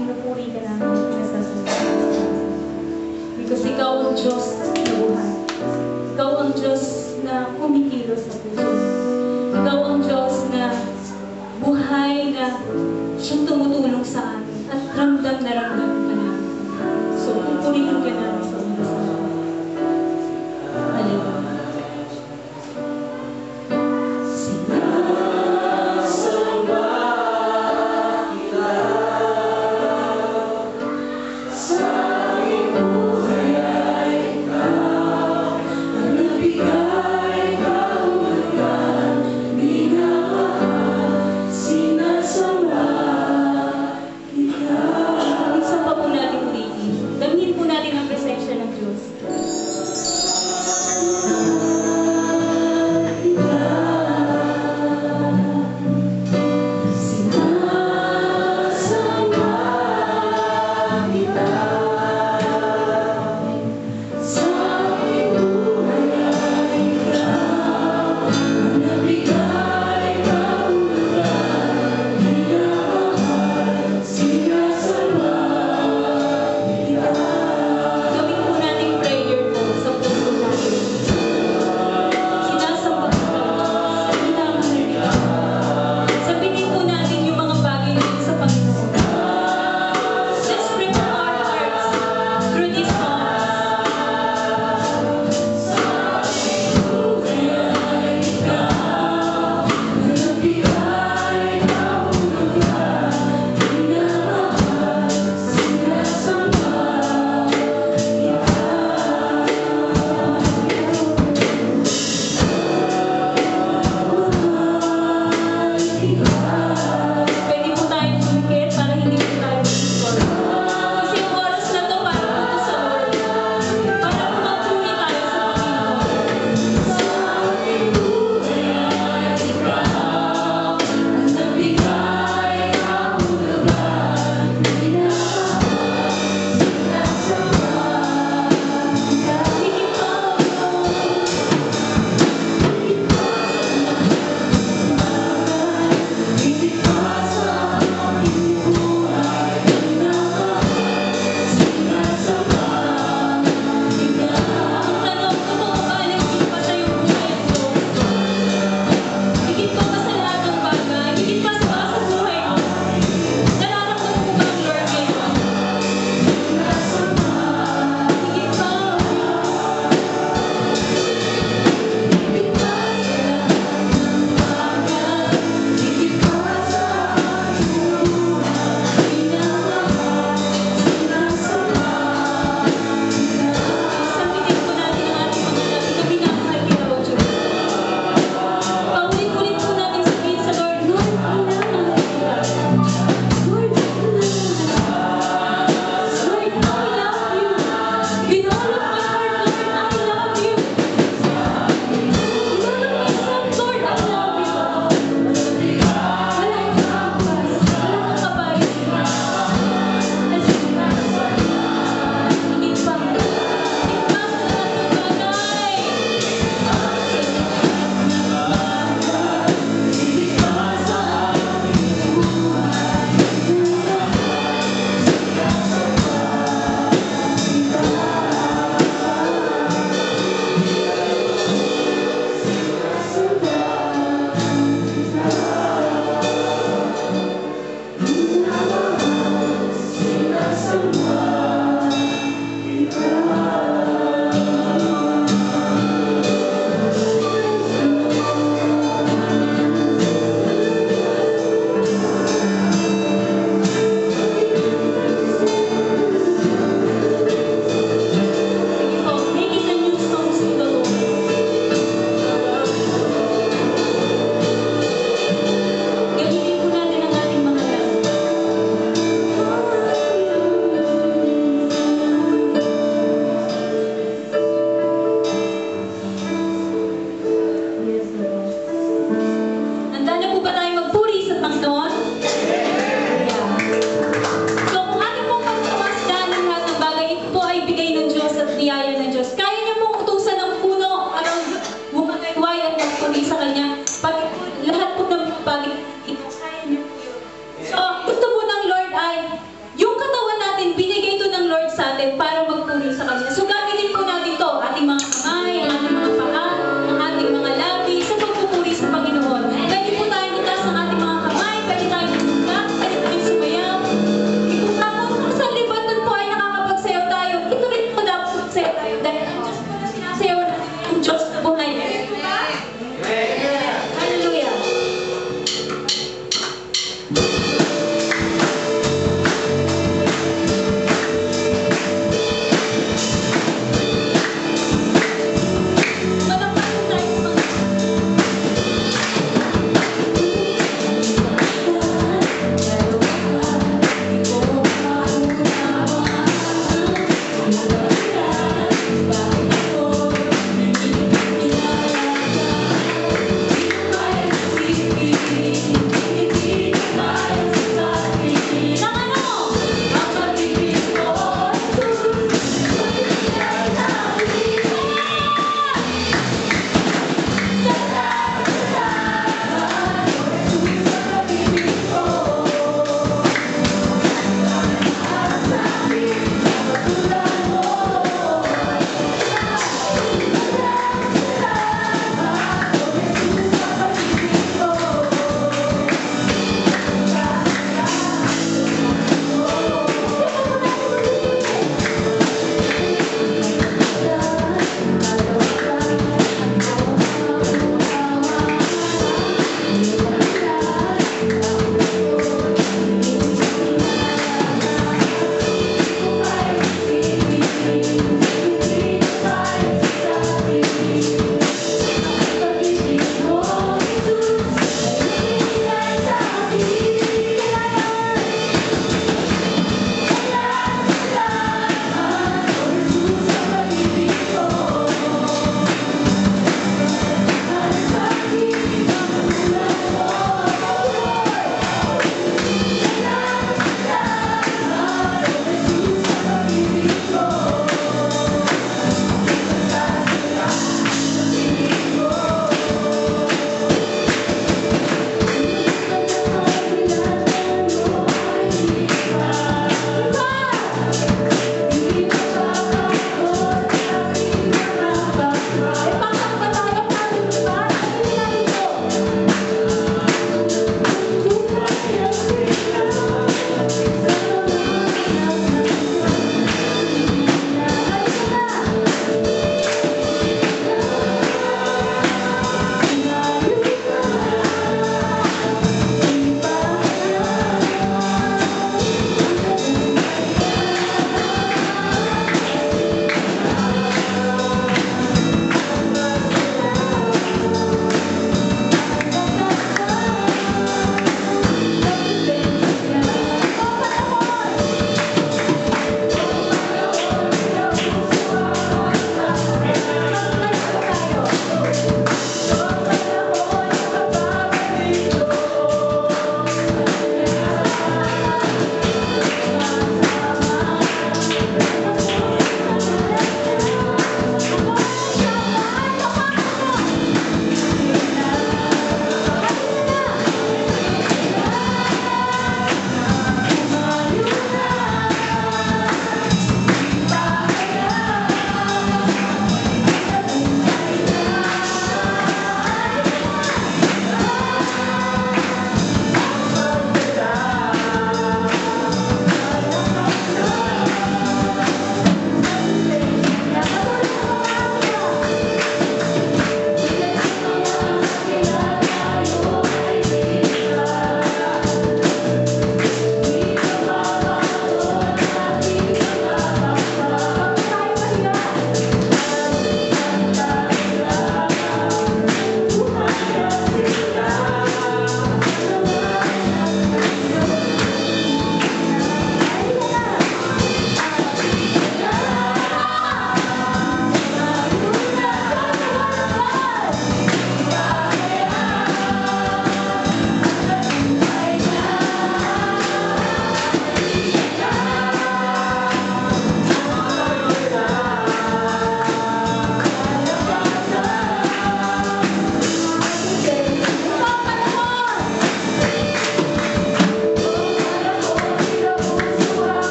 pinupuri ka namin, pinasasalamat. Because ikaw ang Diyos na buhay. Ikaw ang Diyos na kumikilos sa puso. Ikaw ang Diyos na buhay na siyang tumutulong sa amin at ramdam na ramdam ka namin. So, pupurihin ka namin sa ulo sa Diyos. Hallelujah.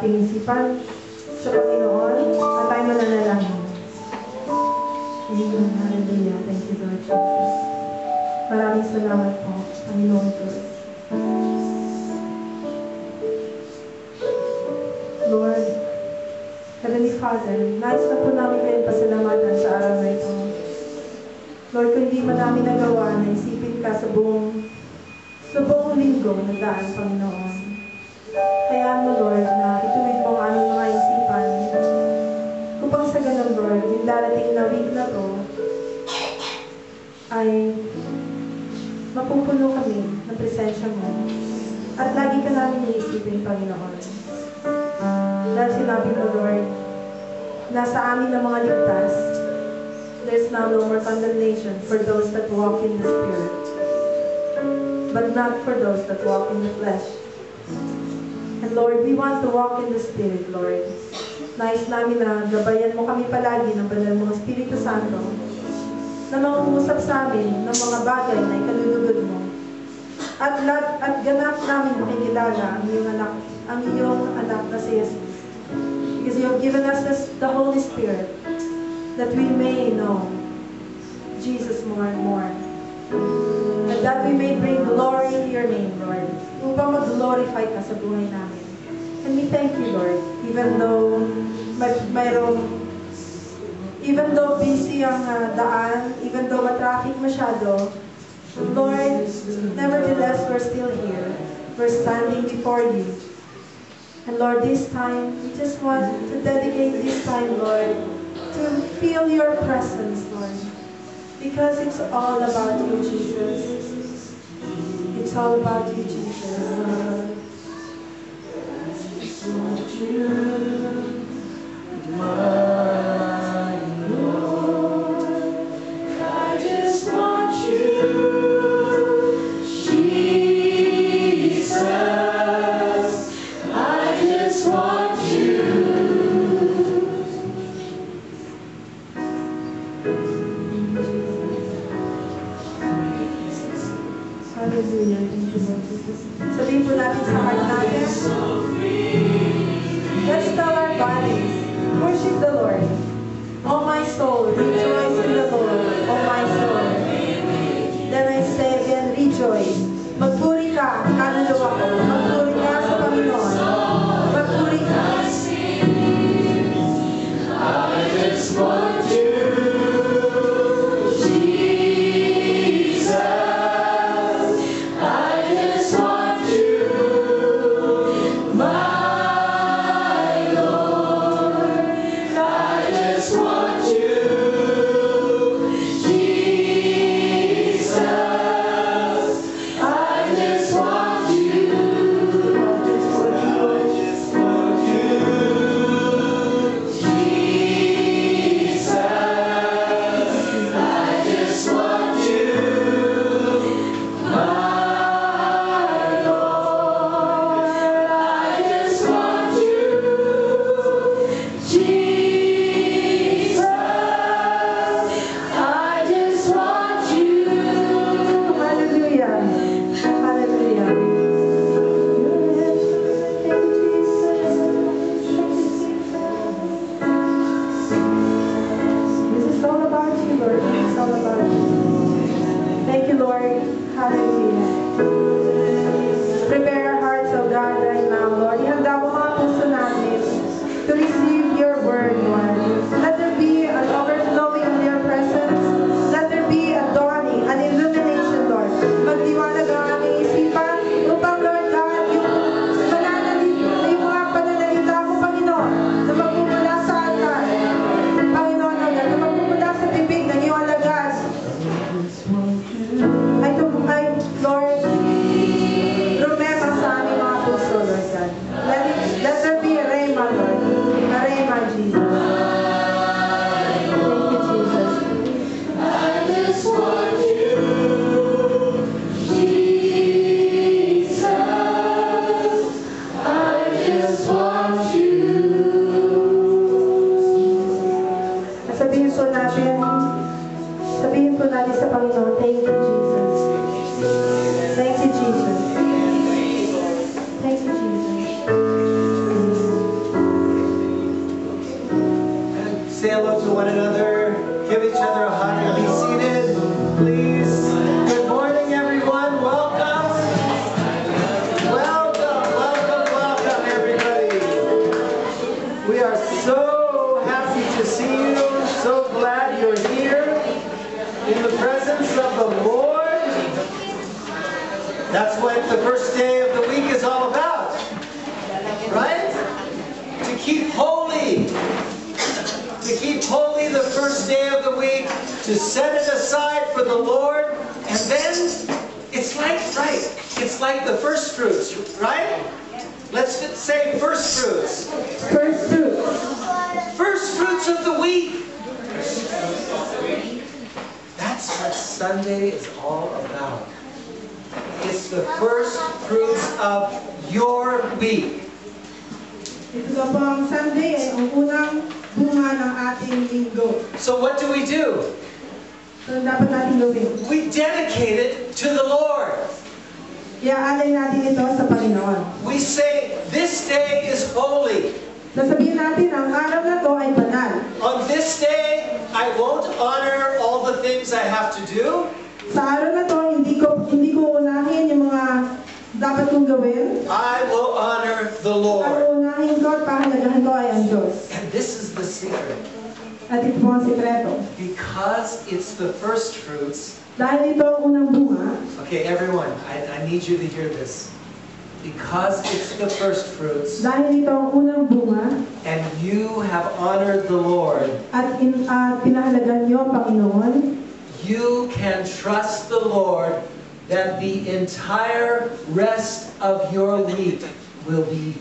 ating isipan sa Panginoon at tayo mananalangin. Amen. Hallelujah. Thank you, Lord Jesus. Maraming salamat po, Panginoon Diyos. Lord, Heavenly Father, nais na po namin kayong pasalamatan sa araw na ito. Lord, kung hindi man namin nagawa na isipin ka sa buong linggo na daan, Panginoon. Hayaan mo, Lord, na ituwid mo ang aming mga isipan. Upang sa ganun, Lord, yung darating na week na to ay mapupuno kami ng presensya mo. At lagi ka namin iisipin, Panginoon. Dahil sinabi mo, Lord, nasa amin ng mga ligtas, there's now no more condemnation for those that walk in the Spirit, but not for those that walk in the flesh. And Lord, we want to walk in the Spirit, Lord. Nais namin na gabayan mo kami palagi ng banal mong Espiritu Santo na mangungusap sa amin ng mga bagay na ikalulugod mo. At ganap namin makikilala ang iyong anak na si Jesus. Because you have given us the Holy Spirit that we may know Jesus more and more. And that we may bring glory to your name, Lord. Upang mag-glorify ka sa buhay namin. And we thank you, Lord, even though busy ang daan, even though matraffic masyado, Lord, nevertheless, we're still here. We're standing before you. And Lord, this time, we just want to dedicate this time, Lord, to feel your presence, Lord. Because it's all about you, Jesus. It's all about you, Jesus. My Lord, I just want you, Jesus. I just want you. Hallelujah. Thank you, Lord Jesus. Sabihin po natin sa heart natin. Let's tell our bodies, worship the Lord. Oh my soul, rejoice in the Lord. Oh my soul. Then I say again, rejoice. Magpuri ka, kaluluwa ko. Magpuri ka sa Panginoon. Magpuri ka. I just want you. Let there be a rhema, Lord. We are so happy to see you. So glad you're here in the presence of the Lord. That's what the first day of the week is all about. Right? To keep holy. To keep holy the first day of the week. To set it aside for the Lord. And then, it's like the first fruits, right? Let's say first fruits. First fruits. First fruits of the week. That's what Sunday is all about. It's the first fruits of your week. Ito na po ang Sunday ay ang unang bunga ng ating linggo. So what do? So dapat natin gawin. We dedicate it to the Lord. Iaalay natin ito sa Panginoon. We say, this day is holy. Sasabihin natin, ang araw na to ay banal. On this day, I won't honor all the things I have to do. Sa araw na to, hindi ko unahin yung mga dapat kong gawin. I will honor the Ang Lord. unahin ko at pahalagahan ko ay ang Diyos. And this is the secret. At ito po ang sikreto. Because it's the first fruits. Dahil ito ang unang bunga, Okay, everyone, I need you to hear this. Because it's the first fruits, dahil ito ang unang bunga, and you have honored the Lord, at pinahalagan niyo ang Panginoon, you can trust the Lord that the entire rest of your week will be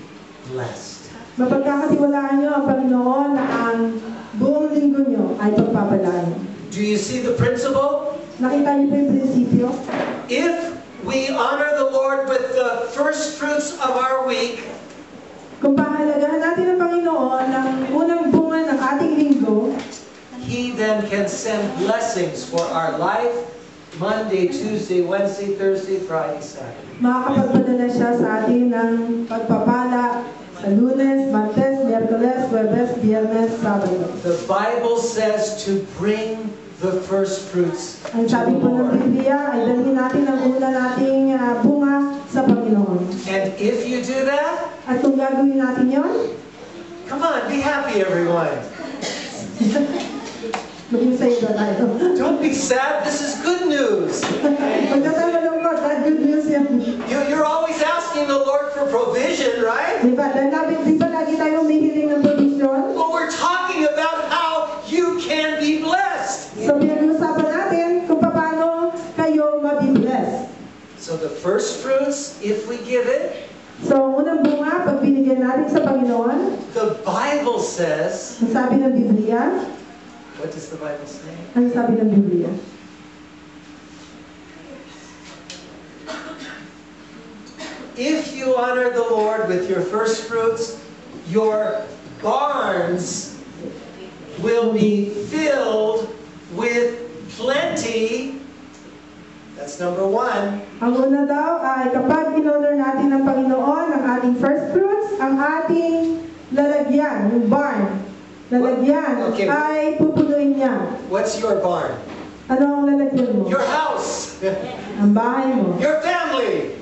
blessed. mapagkakatiwalaan niyo ang Panginoon na ang buong linggo niyo ay pagpapalain. Do you see the principle? Nakita niyo po yung prinsipyo? If we honor the Lord with the first fruits of our week, Kung pahalagahan natin ang Panginoon ng unang bunga ng ating linggo, He then can send blessings for our life, Monday, Tuesday, Wednesday, Thursday, Friday, Saturday. makakapagpadala siya sa atin ng pagpapala sa Lunes, Martes, Miyerkules, Huwebes, Biyernes, Sabado. The Bible says to bring the first fruits Ang to sabi the po ng Lord. Biblia ay dalhin natin ang una nating bunga sa Panginoon. And if you do that, At kung gagawin natin yon, come on, be happy, everyone. maging sa iyo tayo. Don't be sad. This is good news. Pag natamalong ko, that good news yan. You're always asking the Lord for provision, right? Di ba? Di ba lagi tayo humihiling ng provision? Well, we're talking about how you can be blessed. So, pinag-uusapan natin kung paano kayo mabibless. So the first fruits, if we give it, So, unang bunga, pag binigyan natin sa Panginoon, the Bible says, ang sabi ng Biblia, what does the Bible say? ang sabi ng Biblia. If you honor the Lord with your first fruits, your barns will be filled with plenty. That's number one. Ang una daw ay kapag in-honor natin ng Panginoon ang ating first fruits, ang ating lalagyan, yung barn, lalagyan, Okay. ay pupunuin niya. What's your barn? Ano ang lalagyan mo? Your house, Ang bahay mo. your family,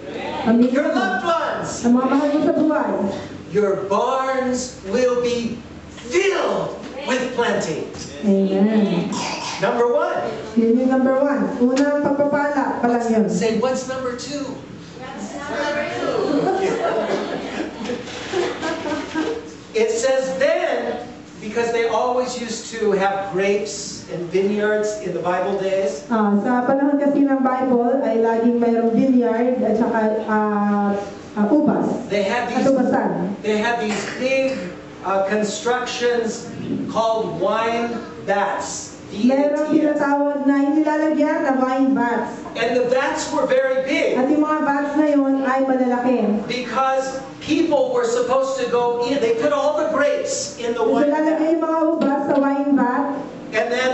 Pamilya your mo. loved ones. Ang mga mahal mo sa buhay. Your barns will be filled with plenty. Amen. Number one. Yun yung number one. Unang pagpapala pa lang yun. Say, what's number two? It says then, because they always used to have grapes and vineyards in the Bible days, Sa panahon kasi ng Bible ay laging mayroong vineyard at saka ubas. they had At ubasan. these big constructions called wine vats. Merong tinatawag na inilalagyan na wine vats. And the vats were very big At yung mga vats na yun ay malalaki. because people were supposed to go in. They put all the grapes in the So wine vat. lalagay yung mga ubas sa wine vat And then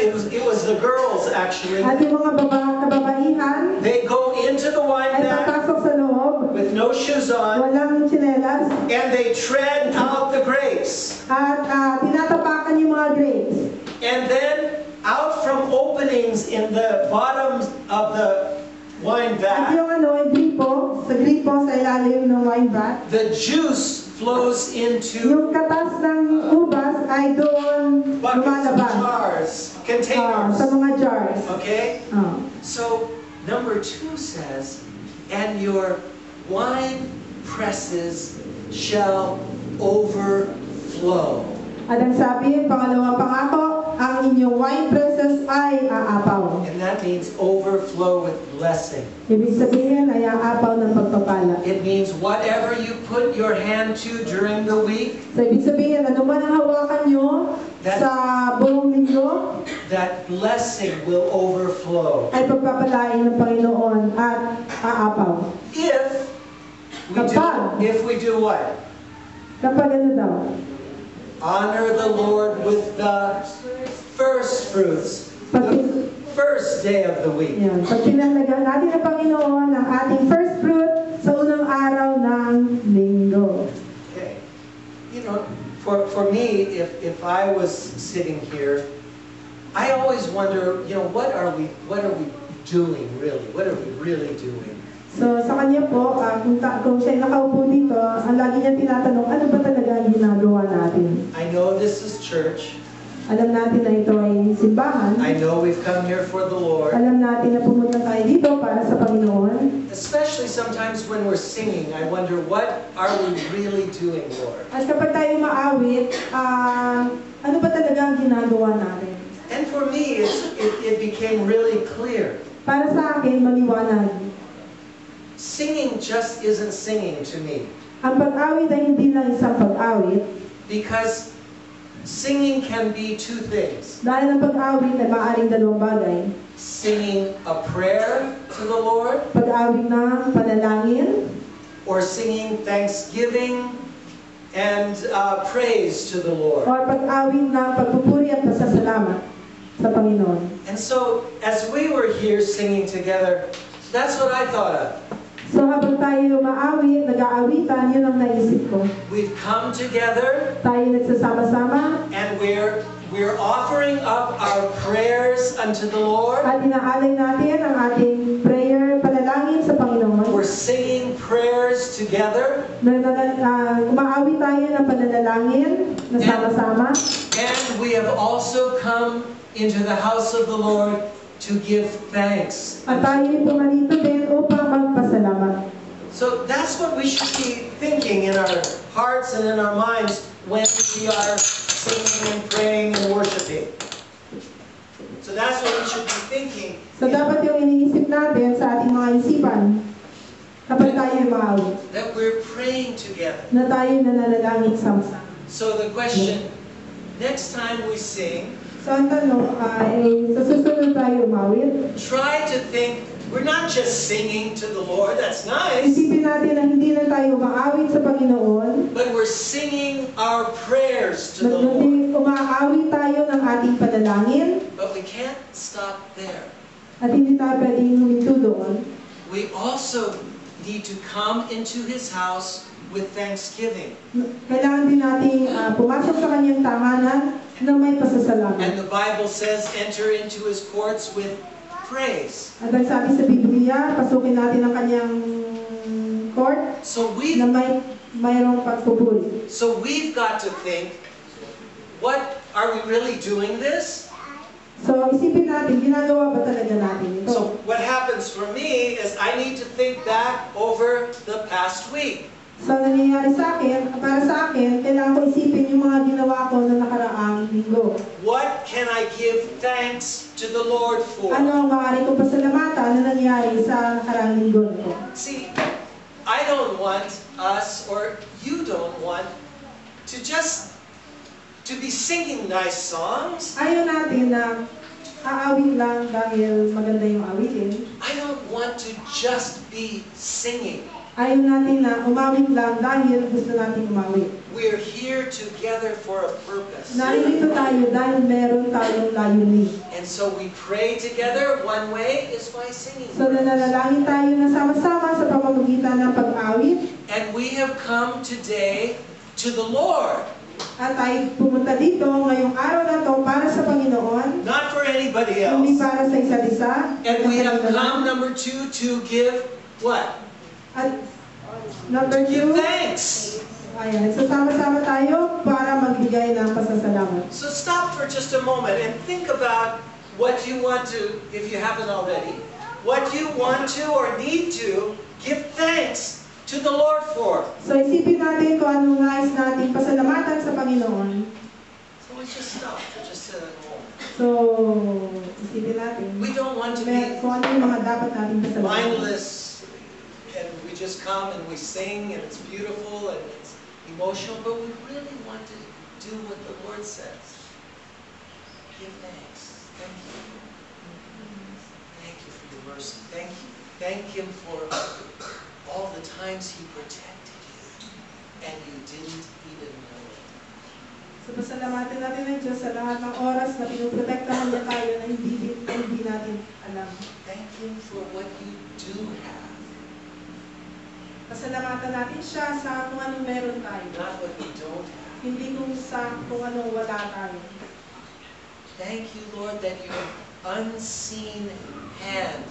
it was the girls actually. at yung mga kababaihan They go into the wine ay vat papasok sa loob, with no shoes on, walang tsinelas, and they tread out the grapes. at tinatapakan yung mga grapes. And then out from openings in the bottom of the wine At vat, yung gripo, sa gripo sa ilalim ng wine vat, the juice flows into Yung katas ng ubas ay doon buckets and lumalabas. jars, Sa containers. mga jars. Okay? Ah. So, number 2 says, and your wine presses shall overflow. At ang sabi, pangalawang pangako, ang inyong wine presses ay aapaw. And that means overflow with blessing. Ibig sabihin ay aapaw ng pagpapala. It means whatever you put your hand to during the week, So, ibig sabihin, ano man ang hawakan nyo sa buong linggo, that blessing will overflow. ay pagpapalain ng Panginoon at aapaw. If we do what? Kapag ano daw? Honor the Lord with the first fruits, the first day of the week. Yan. Pag pinalagaan natin ang Panginoon ang ating first fruit sa unang araw ng linggo. Okay. You know, for me, if I was sitting here, I always wonder, you know, what are we doing really? What are we really doing? So sa kanya po, kung siya nakaupo dito, ang lagi niya tinatanong, ano ba talaga ang ginagawa natin? I know this is church. Alam natin na ito ay simbahan. I know we've come here for the Lord. Alam natin na pumunta tayo dito para sa Panginoon. Especially sometimes when we're singing, I wonder, what are we really doing, Lord? At kapag tayo maawit, ano ba talaga ang ginagawa natin? And for me, it became really clear. Para sa akin, maliwanag. Singing just isn't singing to me. Ang pag-awit ay hindi lang isang pag-awit. Because singing can be two things. Dahil ang pag-awit ay maaaring dalawang bagay. Singing a prayer to the Lord, Pag-awit ng panalangin, or singing thanksgiving and praise to the o Lord. pag-awit ng pagpupuri at pasasalamat sa Panginoon. And so, as we were here singing together, that's what I thought of. So habang tayo maawit, nag-aawitan, yun ang naisip ko. We've come together Tayo nagsasama-sama and we're offering up our prayers unto the Lord. at inaalay natin ang ating prayer, panalangin sa Panginoon. We're singing prayers together, Umaawit tayo ng pananalangin na sama-sama. and we have also come into the house of the Lord to give thanks. At tayo pumarito din upang magpasalamat. So that's what we should be thinking in our hearts and in our minds when we are singing and praying and worshiping. So that's what we should be thinking. So dapat yung iniisip natin sa ating mga isipan kapag tayo maawit, That we're praying together. na tayo nananalangin sama-sama. So the question, next time we sing, So ang tanong ay, sa susunod tayo umawit, try to think, we're not just singing to the Lord, that's nice, isipin natin na hindi lang tayo umaawit sa Panginoon, but we're singing our prayers to the Lord. kundi umaawit tayo ng ating panalangin, But we can't stop there. at hindi tayo pwedeng huminto doon. We also need to come into His house with thanksgiving. Kailangan din nating pumasok sa kanyang tahanan na may And pasasalamat. the Bible says, enter into His courts with praise. At ang sabi sa Biblia, pasukin natin ang kanyang court So na mayroong pagpupuri. we've got to think, what are we really doing this? So isipin natin, ginagawa ba talaga natin ito? So what happens for me is I need to think back over the past week. So nangyayari sa akin, para sa akin, kailangan ko isipin yung mga ginawa ko na nakaraang linggo. What can I give thanks to the Lord for? Ano ang maaari kong pasalamatan na nangyari sa nakaraang linggo nito? See, I don't want us, or you don't want, to be singing nice songs. Ayaw natin na aawit lang dahil maganda yung awitin. I don't want to just be singing. Ayaw natin na umawit lang dahil gusto natin umawit. We're here together for a purpose. Narito tayo dahil meron tayong layunin. And so we pray together. One way is by singing. So nananalangin tayo na sama-sama sa pamamagitan ng pag-awit. And we have come today to the Lord. At tayo pumunta dito ngayong araw na to para sa Panginoon. Not for anybody Hindi else. para sa isa't isa. And we have come, number 2, to give what? At number Give 2, thanks. Ayan. So, sama-sama tayo para magbigay ng pasasalamat. So stop for just a moment and think about what you want to, if you haven't already, what you want to or need to give thanks to the Lord for. So, isipin natin kung anong nais natin pasalamatan sa Panginoon. So let's just stop for just a moment. So, isipin natin. We don't want to be Kung ano yung mga dapat natin pasalamatan. mindless and we just come and we sing and it's beautiful and it's emotional, but we really want to do what the Lord says. Give thanks. Thank you. Thank you for your mercy. Thank you. Thank Him for all the times He protected you and you didn't even know it. So, pasalamatan natin ng Diyos sa lahat ng oras na pinuprotektahan niya tayo na hindi natin alam. Thank Him for what you do have, Pasalamatan natin siya sa kung anong meron tayo. not what you don't have. Hindi kung anong wala tayo. Thank you, Lord, that your unseen hand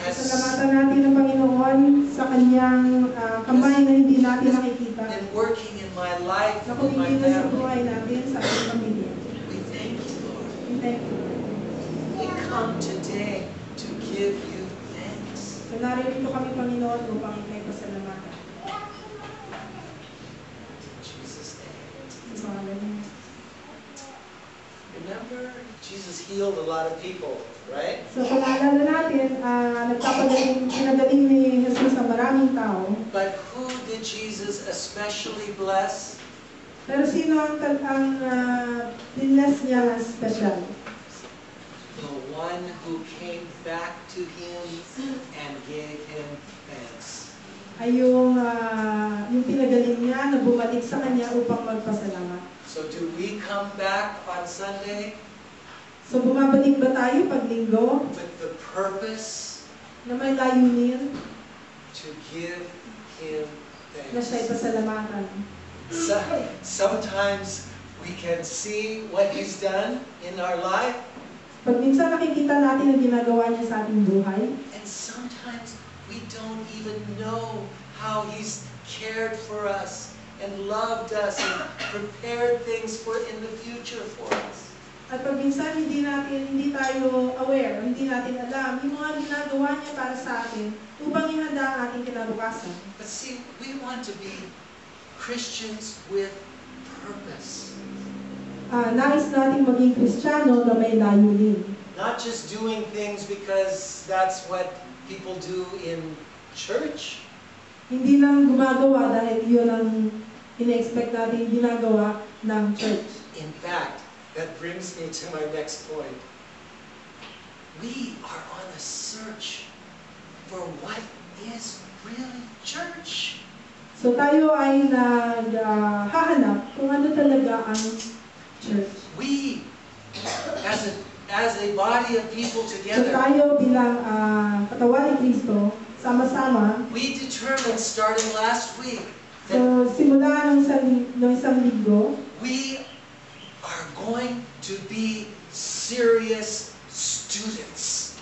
has Pasalamatan natin ang Panginoon sa kanyang kamay na hindi natin nakikita. been working in my life, Na in my kumikita sa family. buhay natin, sa ating pamilya. We thank you, Lord. Thank you. We come today to give you thanks. So naririto kami, Panginoon, upang ikay pasalamatan. In Jesus' name. Sa pangalan niya. Remember, Jesus healed a lot of people, right? So kung naalala natin, pinagaling ni Jesus ang maraming tao. But who did Jesus especially bless? Pero sino ang pinless niya na special? The one who came back to Him and gave Him thanks. Ay yung pinagaling niya na bumalik sa kanya upang magpasalamat. So do we come back on Sunday So bumabalik ba tayo pag linggo with the purpose na may layunin to give Him na siya'y thanks? pasalamatan? Sometimes we can see what He's done in our life, Pag minsan nakikita natin ang ginagawa niya sa ating buhay, and sometimes we don't even know how He's cared for us and loved us and prepared things for in the future for us. at pag minsan hindi tayo aware, hindi natin alam yung mga ginagawa niya para sa atin upang ihanda ang ating kinabukasan. But see, we want to be Christians with purpose. Nais nating maging Kristiyano na may layunin. Not just doing things because that's what people do in church. Hindi lang gumagawa dahil yun ang ina-expect natin ginagawa ng church. In fact, that brings me to my next point. We are on a search for what is really church. So tayo ay naghahanap kung ano talaga ang church. We, as a body of people So together, tayo bilang katawan ni Kristo, sama-sama. we determined starting last week that So simula ng isang linggo, we are going to be serious students.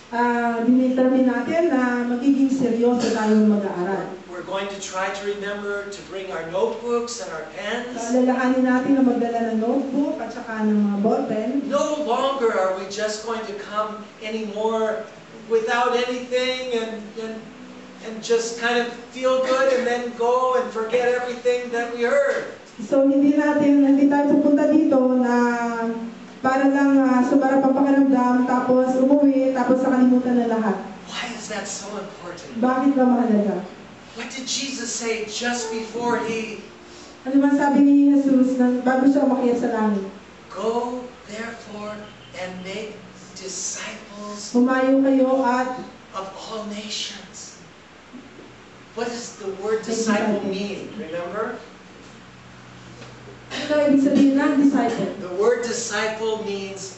dinidetermine natin na magiging seryoso tayong mag-aaral. We're going to try to remember to bring our notebooks and our pens. Alalahanin natin na magdala ng notebook at saka ng mga ballpen. No longer are we just going to come anymore without anything and just kind of feel good and then go and forget everything that we heard. So hindi tayo pupunta dito na para lang sumara pang pakiramdam, tapos umuwi, tapos nakalimutan na lahat. Why is that so important? Bakit ba mahalaga? What did Jesus say just before He Ano man sabi ni Jesus bago siya umakyat sa langit? go therefore and make disciples Humayo kayo at of all nations? What does the word disciple mean? Remember? ano ibig sabihin ng disciple? The word disciple means,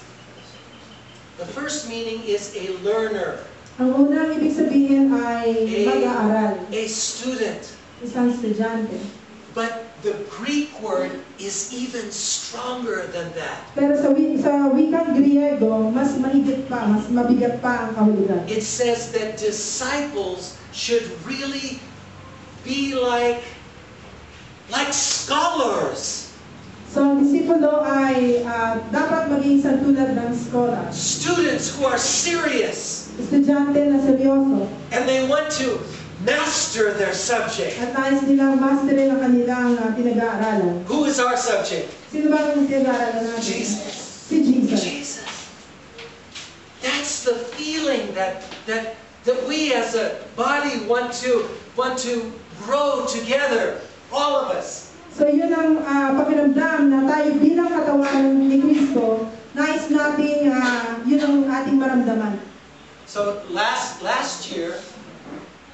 the first meaning is a learner, Ang unang ibig sabihin ay mag-aaral, a student. isang estudyante. But the Greek word is even stronger than that. Pero sa wikang Griego, mas mahigit pa, mas mabigat pa ang kahulugan. It says that disciples should really be like like scholars. So, ang disipulo ay dapat maging isang tulad ng skola. Students who are serious. Estudyante na seryoso. And they want to master their subject. At nais nilang masterin ang kanilang pinag-aaralan. Who is our subject? Sino ba ang pinag-aaralan natin? Jesus. Si Jesus. Jesus. That's the feeling that we as a body want to grow together, all of us. So yun ang pakiramdam na tayo bilang katawan ni Kristo, nais nating yun ang ating maramdaman. So last year,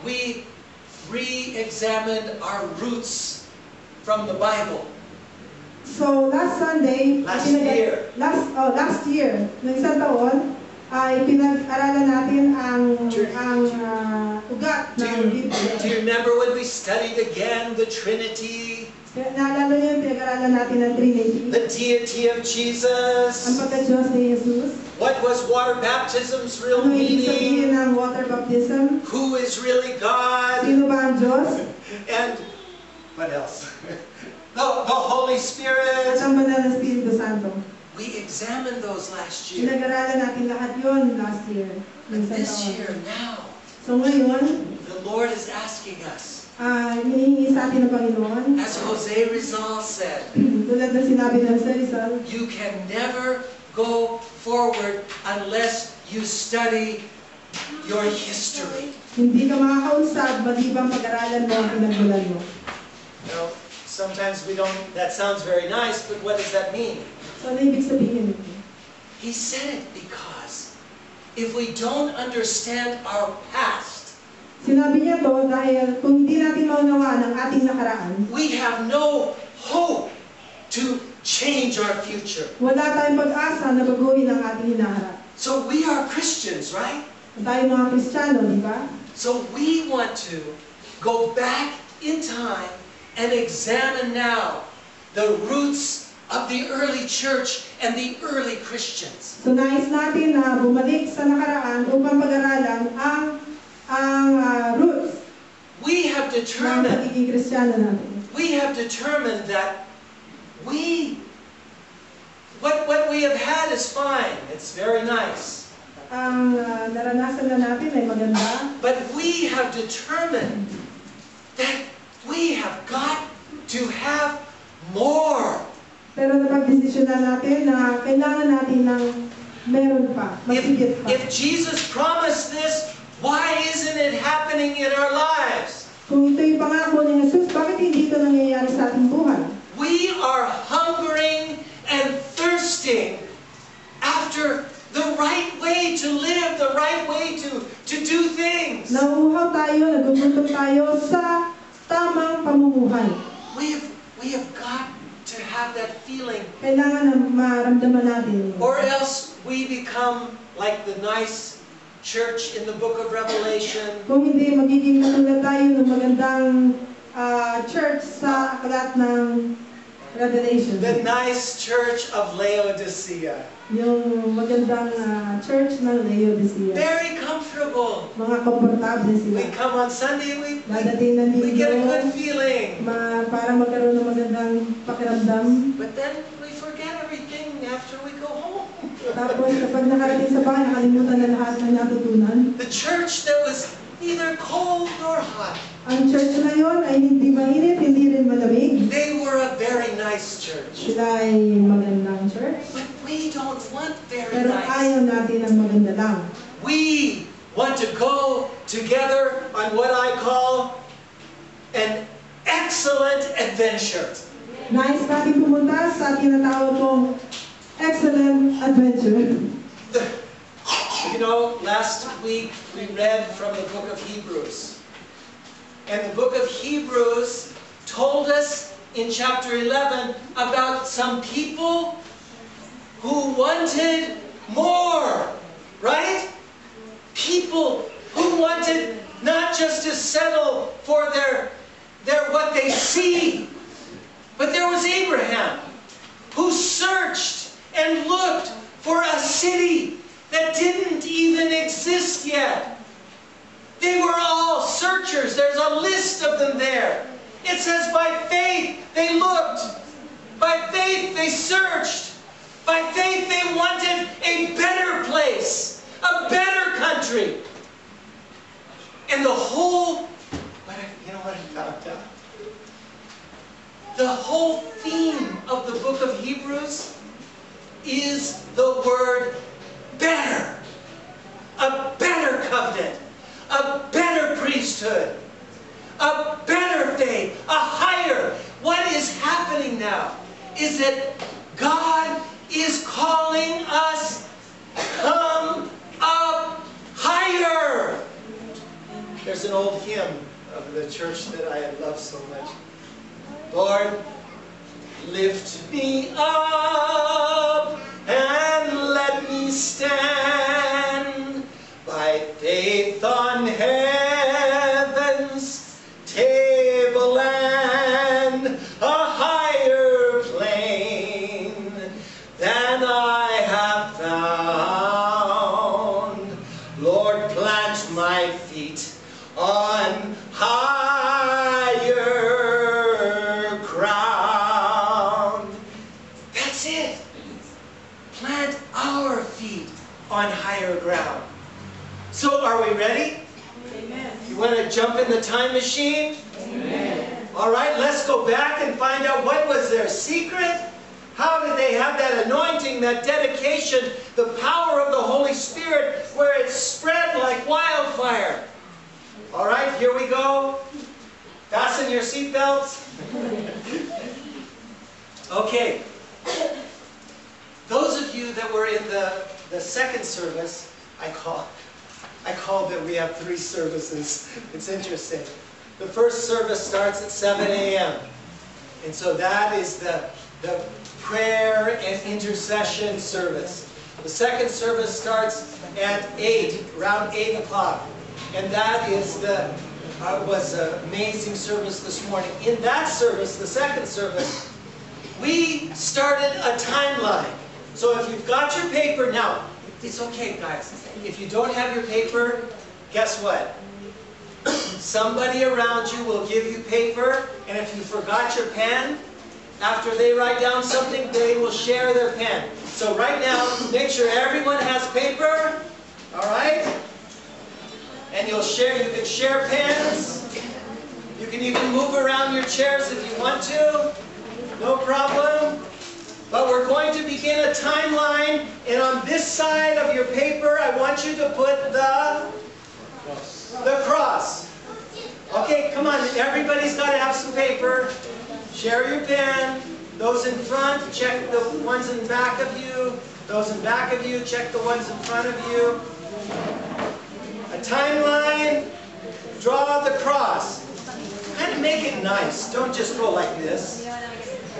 we re-examined our roots from the Bible. So last Sunday, Last year, ng isang taon, ay pinag-aralan natin ang ugat ng Biblia. Do you remember when we studied again the Trinity? Naalala niyo yung pinag-aralan natin ng Trinity? The deity of Ang Jesus. pagka-Diyos ni Jesus. What was water baptism's real Ano ibig sabihin meaning? ng water baptism? Who is really God? Sino ba ang Diyos? And what else? The Holy At Spirit. ang banal na Espiritu Santo. We examined those last year. Pinag-aralan natin lahat yun last year. ng But isang this taon. year, now, So ngayon, the Lord is asking us, hinihingi sa atin ng Panginoon, as Jose Rizal said, tulad na sinabi ng Sir Rizal, you can never go forward unless you study your history. hindi ka makakausap malibang pag-aralan mo ang pinagmulan mo. You know, sometimes we don't, that sounds very nice, but what does that mean? So ano ibig sabihin nito? He said it because if we don't understand our past, Sinabi niya to dahil kung hindi natin maunawaan ang ating nakaraan, we have no hope to change our future. wala tayong pag-asa na baguhin ang ating hinaharap. So we are Christians, right? Tayo mga Kristiyano, di ba? So we want to go back in time and examine now the roots of the early church and the early Christians. So nais natin na bumalik sa nakaraan upang pag-aralan ang roots We have ng determined pagiging Kristiyano natin. that what we have had is fine. It's very nice. Ang naranasan na natin ay maganda, But we have determined that we have got to have more. pero napagdesisyonan natin na kailangan natin ng meron pa, masigit pa. If Jesus promised this, why isn't it happening in our lives? Kung ito'y pangako ni Jesus, bakit hindi ito nangyayari sa ating buhay? We are hungering and thirsting after the right way to live, the right way to do things. Nauuhaw tayo, nagugutom tayo sa tamang pamumuhay. We have got to have that feeling, Kailangan na maramdaman natin. or else we become like the nice church in the book of Revelation. Kung hindi, magiging katulad tayo ng magandang church sa aklat ng Revelation. The nice church of Laodicea. Yung magandang church ng Laodicea. Very comfortable. Mga komportable sila. We come on Sunday, Dadating na we get a ninyo, good feeling. para magkaroon ng magandang pakiramdam. But then we forget everything after we go home. Tapos kapag nakarating sa bahay, nakalimutan na lahat ng natutunan. The church that was neither cold nor hot. Ang church na yon ay hindi mainit, hindi rin malamig. They were a very nice church. Sila ay magandang church. But we don't want very Pero nice. ayaw natin ng maganda lang. We want to go together on what I call an excellent adventure. Nais natin pumunta sa tinatawag kong excellent adventure. You know, last week we read from the book of Hebrews. And the book of Hebrews told us in chapter 11 about some people who wanted more, right? People who wanted not just to settle for their what they see, but there was Abraham who searched and looked for a city that didn't even exist yet. They were all searchers. There's a list of them there. It says by faith they looked. By faith they searched. By faith they wanted a better place, a better country. And the whole, you know what I found out? The whole theme of the book of Hebrews is the word better. A better covenant. A better priesthood. A better faith. A higher. What is happening now is that God is calling us, come up higher. There's an old hymn of the church that I love so much. Lord, lift me up and let me stand by faith on heaven's tableland, a higher plane than I have found. Lord, plant my feet on higher ground. That's it. Plant our feet on higher ground. So are we ready? Amen. You want to jump in the time machine? Amen. All right, let's go back and find out what was their secret. How did they have that anointing, that dedication, the power of the Holy Spirit where it spread like wildfire? All right, here we go. Fasten your seatbelts. Okay. Those of you that were in the second service, I called that we have 3 services. It's interesting. The first service starts at 7 a.m. And so that is the prayer and intercession service. The second service starts at 8, around 8 o'clock. And that is was an amazing service this morning. In that service, the second service, we started a timeline. So if you've got your paper now, it's okay, guys. If you don't have your paper, guess what? Somebody around you will give you paper, and if you forgot your pen, after they write down something, they will share their pen. So right now, make sure everyone has paper, all right? And you can share pens. You can even move around your chairs if you want to. No problem. But we're going to begin a timeline, and on this side of your paper, I want you to put the cross. Okay, come on. Everybody's got to have some paper. Share your pen. Those in front, check the ones in back of you. Those in back of you, check the ones in front of you. A timeline. Draw the cross. Kind of make it nice. Don't just go like this.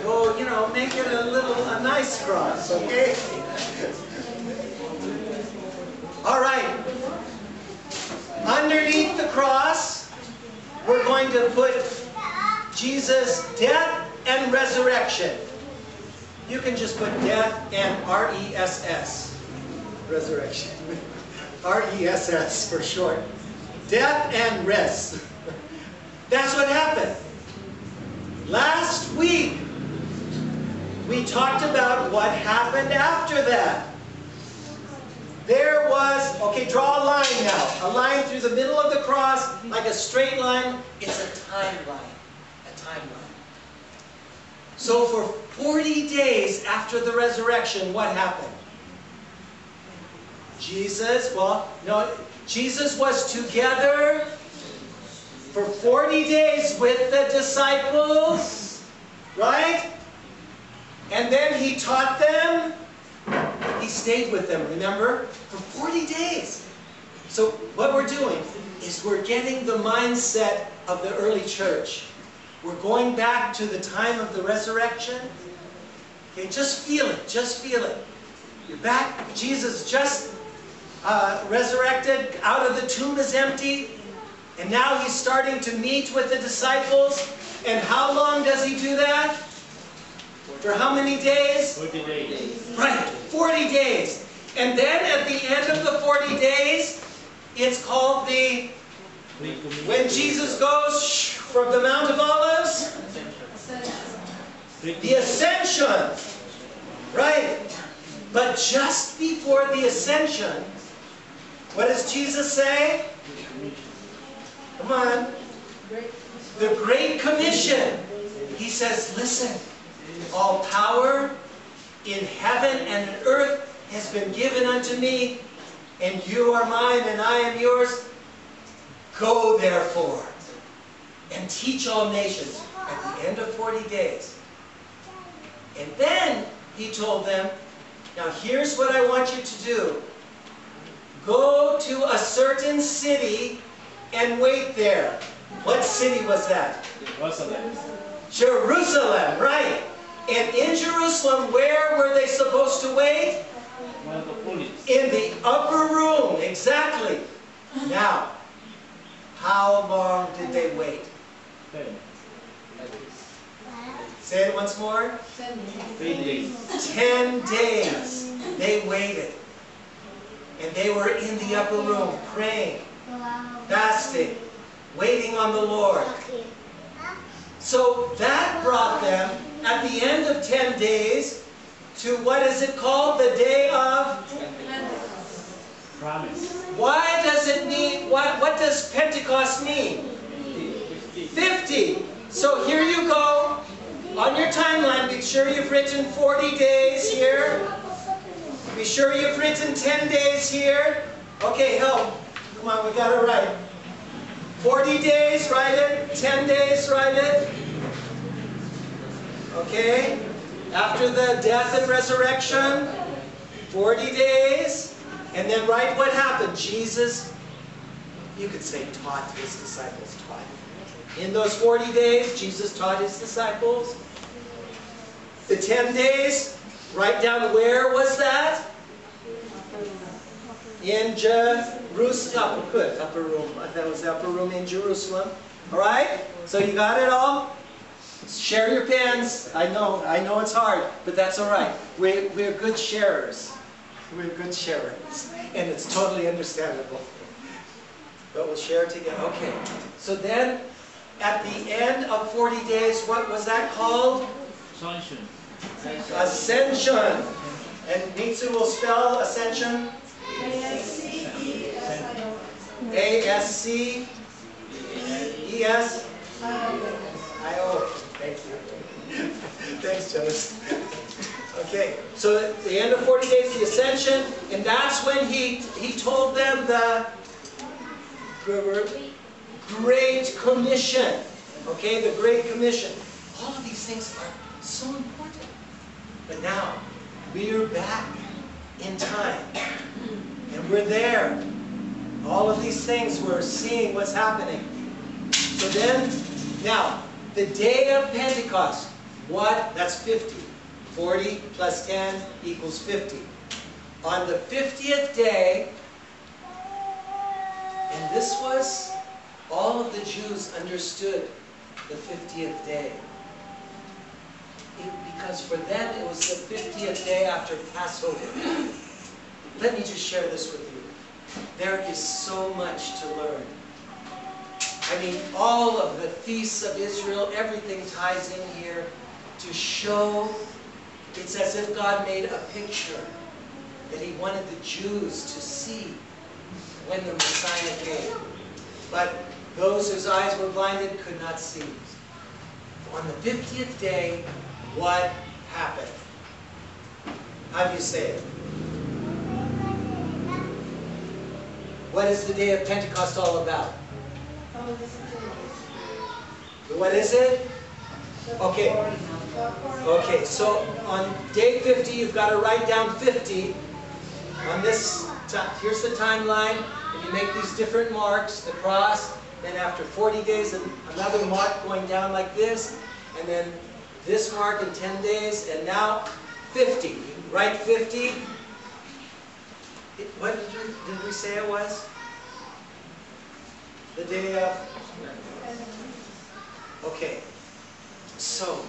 Go, make it a nice cross, okay? All right. Underneath the cross, we're going to put Jesus' death and resurrection. You can just put death and R-E-S-S. Resurrection. R-E-S-S for short. Death and rest. That's what happened. Last week, we talked about what happened after that. There was, okay, draw a line now. A line through the middle of the cross, like a straight line. It's a timeline. A timeline. So for 40 days after the resurrection, what happened? Jesus was together for 40 days with the disciples, right? And then he taught them. He stayed with them, remember? For 40 days. So what we're doing is we're getting the mindset of the early church. We're going back to the time of the resurrection. Okay, just feel it. Just feel it. You're back. Jesus just resurrected. Out of the tomb is empty. And now he's starting to meet with the disciples. And how long does he do that? For how many days? 40 days. Right, 40 days. And then at the end of the 40 days, it's called when Jesus goes from the Mount of Olives? The Ascension. Right. But just before the Ascension, what does Jesus say? Come on. The Great Commission. He says, listen, all power in heaven and in earth has been given unto me, and you are mine and I am yours. Go therefore and teach all nations at the end of 40 days. And then he told them, now here's what I want you to do. Go to a certain city and wait there. What city was that? Jerusalem. Jerusalem, right. And in Jerusalem, where were they supposed to wait? In the upper room, exactly. Now, how long did they wait? 10 Say it once more. days. 10 days they waited. And they were in the upper room praying, fasting, waiting on the Lord. So that brought them, at the end of 10 days, to what is it called? The day of Promise. Why does it mean, what does Pentecost mean? 50. So here you go. On your timeline, be sure you've written 40 days here. Be sure you've written 10 days here. Okay, help. Come on, we got it right. 40 days, write it. 10 days, write it. Okay. After the death and resurrection, 40 days. And then write what happened. Jesus, you could say, taught his disciples, taught. In those 40 days, Jesus taught his disciples. The 10 days, write down where was that? In Jerusalem. Good, upper room. That was the upper room in Jerusalem. All right? So you got it all? Share your pens. I know it's hard, but that's all right. We're good sharers. We're good sharers. And it's totally understandable. But we'll share together. Okay. So then, at the end of 40 days, what was that called? Ascension. Ascension. And Mitsu will spell ascension. A-S-C-E-S-I-O. Thank you. Thanks, Jonas. Okay, so at the end of 40 days, the Ascension, and that's when he told them the Great Commission. Okay, the Great Commission. All of these things are so important. But now, we're back in time. And we're there. All of these things, we're seeing what's happening. So then, now, the day of Pentecost, what? That's 50. 40 plus 10 equals 50. On the 50th day, and this was, all of the Jews understood the 50th day. Because for them, it was the 50th day after Passover. Let me just share this with you. There is so much to learn. I mean, all of the feasts of Israel, everything ties in here to show, it's as if God made a picture that He wanted the Jews to see when the Messiah came. But those whose eyes were blinded could not see. On the 50th day, what happened? How do you say it? What is the day of Pentecost all about? What is it? Okay. Okay, so on day 50, you've got to write down 50. On this, here's the timeline. And you make these different marks, the cross. Then after 40 days, another mark going down like this. And then this mark in 10 days. And now 50. You write 50. What did we say it was? The day of? Okay. So,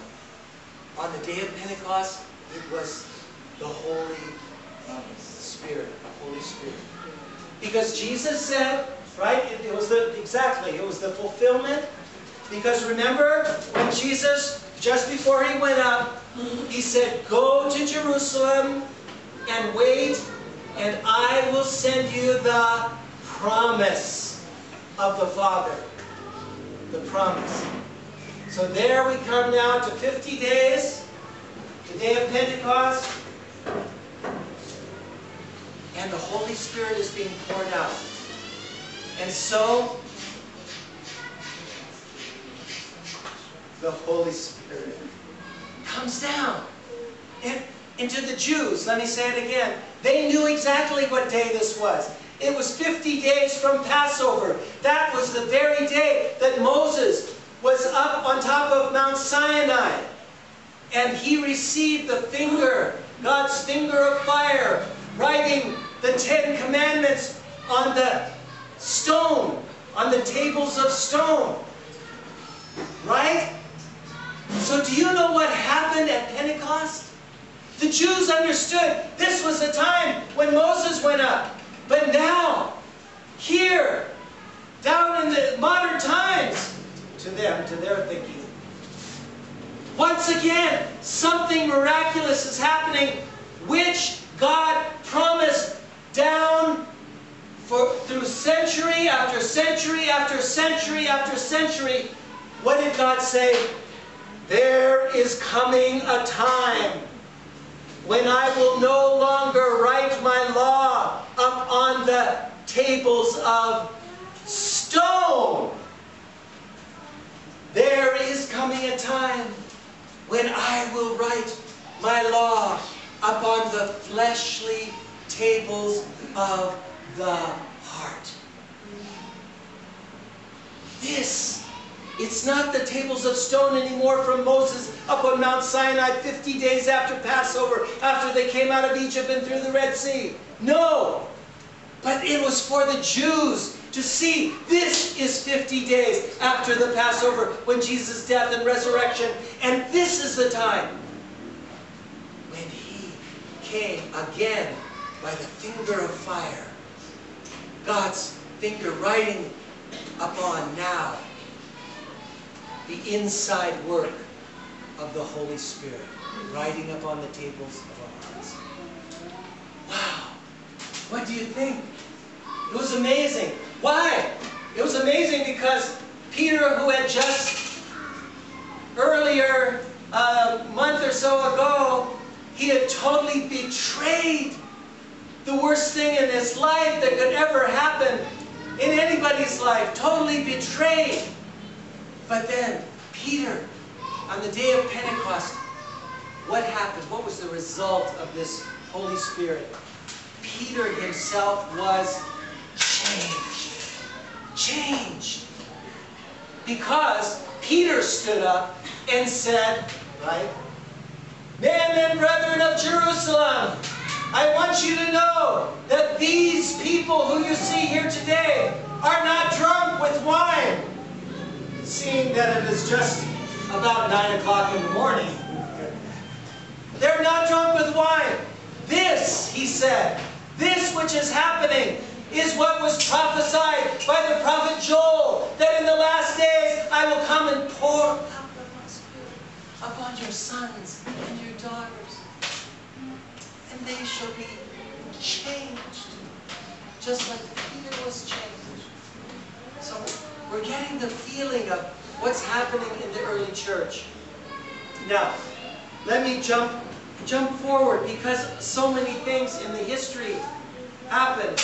on the day of Pentecost, it was the Holy Spirit. The Holy Spirit. Because Jesus said, right? It was the fulfillment Because remember, when Jesus, just before he went up, he said, "Go to Jerusalem and wait, and I will send you the promise of the Father." The promise. So there we come now to 50 days, the day of Pentecost, and the Holy Spirit is being poured out. And so, the Holy Spirit comes down. And to the Jews, let me say it again, they knew exactly what day this was. It was 50 days from Passover. That was the very day that Moses was up on top of Mount Sinai. And he received the finger, God's finger of fire, writing the 10 Commandments on the stone, on the tables of stone. Right? So do you know what happened at Pentecost? The Jews understood this was the time when Moses went up. But now, here, down in the modern times, to them, to their thinking, once again, something miraculous is happening, which God promised down through century after century after century after century. What did God say? There is coming a time when I will no longer write my law up on the tables of stone. There is coming a time when I will write my law up on the fleshly tables of the heart. It's not the tables of stone anymore from Moses up on Mount Sinai 50 days after Passover, after they came out of Egypt and through the Red Sea. No! But it was for the Jews to see this is 50 days after the Passover, when Jesus' death and resurrection. And this is the time when he came again by the finger of fire. God's finger writing upon now the inside work of the Holy Spirit, writing upon the tables of our hearts. Wow! What do you think? It was amazing. Why? It was amazing because Peter, who had just earlier, a month or so ago, he had totally betrayed the worst thing in his life that could ever happen in anybody's life. Totally betrayed. But then, Peter, on the day of Pentecost, what happened? What was the result of this Holy Spirit? Peter himself was changed. Changed. Because Peter stood up and said, right? Men and brethren of Jerusalem, I want you to know that these people who you see here today are not drunk with wine. Seeing that it is just about 9 o'clock in the morning. They're not drunk with wine. This, he said, this which is happening is what was prophesied by the prophet Joel, that in the last days I will come and pour out my Spirit upon your sons and your daughters, and they shall be changed, just like Peter was changed. So we're getting the feeling of what's happening in the early church. Now, let me jump forward, because so many things in the history happened,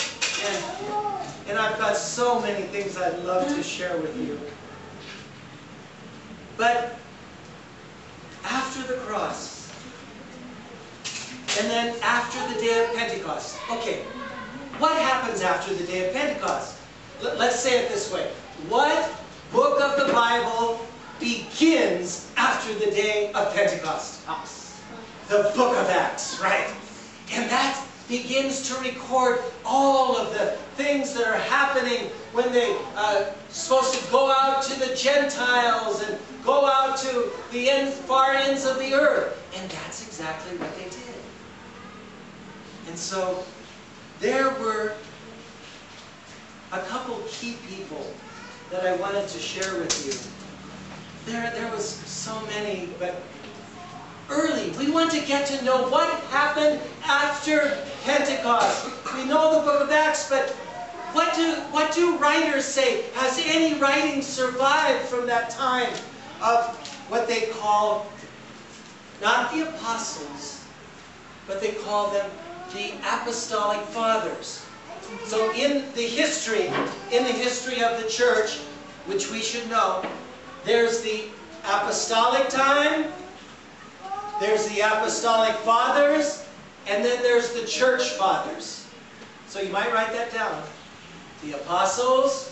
and I've got so many things I'd love to share with you. But after the cross, and then after the day of Pentecost. Okay, what happens after the day of Pentecost? Let's say it this way. What book of the Bible begins after the day of Pentecost? The book of Acts, right? And that begins to record all of the things that are happening when they supposed to go out to the Gentiles and go out to the far ends of the earth. And that's exactly what they did. And so there were a couple key people that I wanted to share with you there was so many, but early, we want to get to know what happened after Pentecost. We know the book of Acts, but what do writers say? Has any writing survived from that time of what they call, not the apostles, but they call them the apostolic fathers. So in the history of the church, which we should know, there's the apostolic time, there's the apostolic fathers, and then there's the church fathers. So you might write that down. The apostles,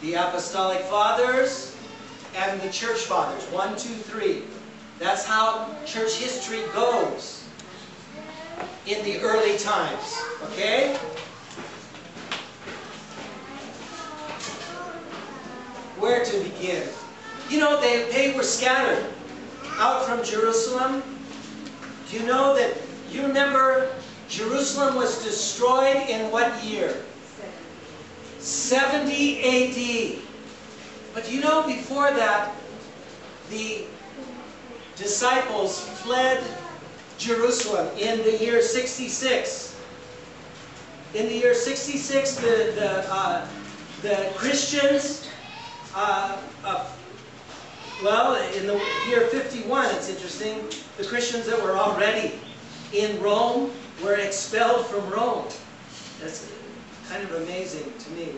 the apostolic fathers, and the church fathers. 1, 2, 3. That's how church history goes in the early times. Okay? Where to begin? You know, they were scattered out from Jerusalem. Do you know that, you remember Jerusalem was destroyed in what year? 70 AD. But you know, before that, the disciples fled Jerusalem in the year 66. In the year 66, the Christians, well, in the year 51, it's interesting, the Christians that were already in Rome were expelled from Rome. That's kind of amazing to me.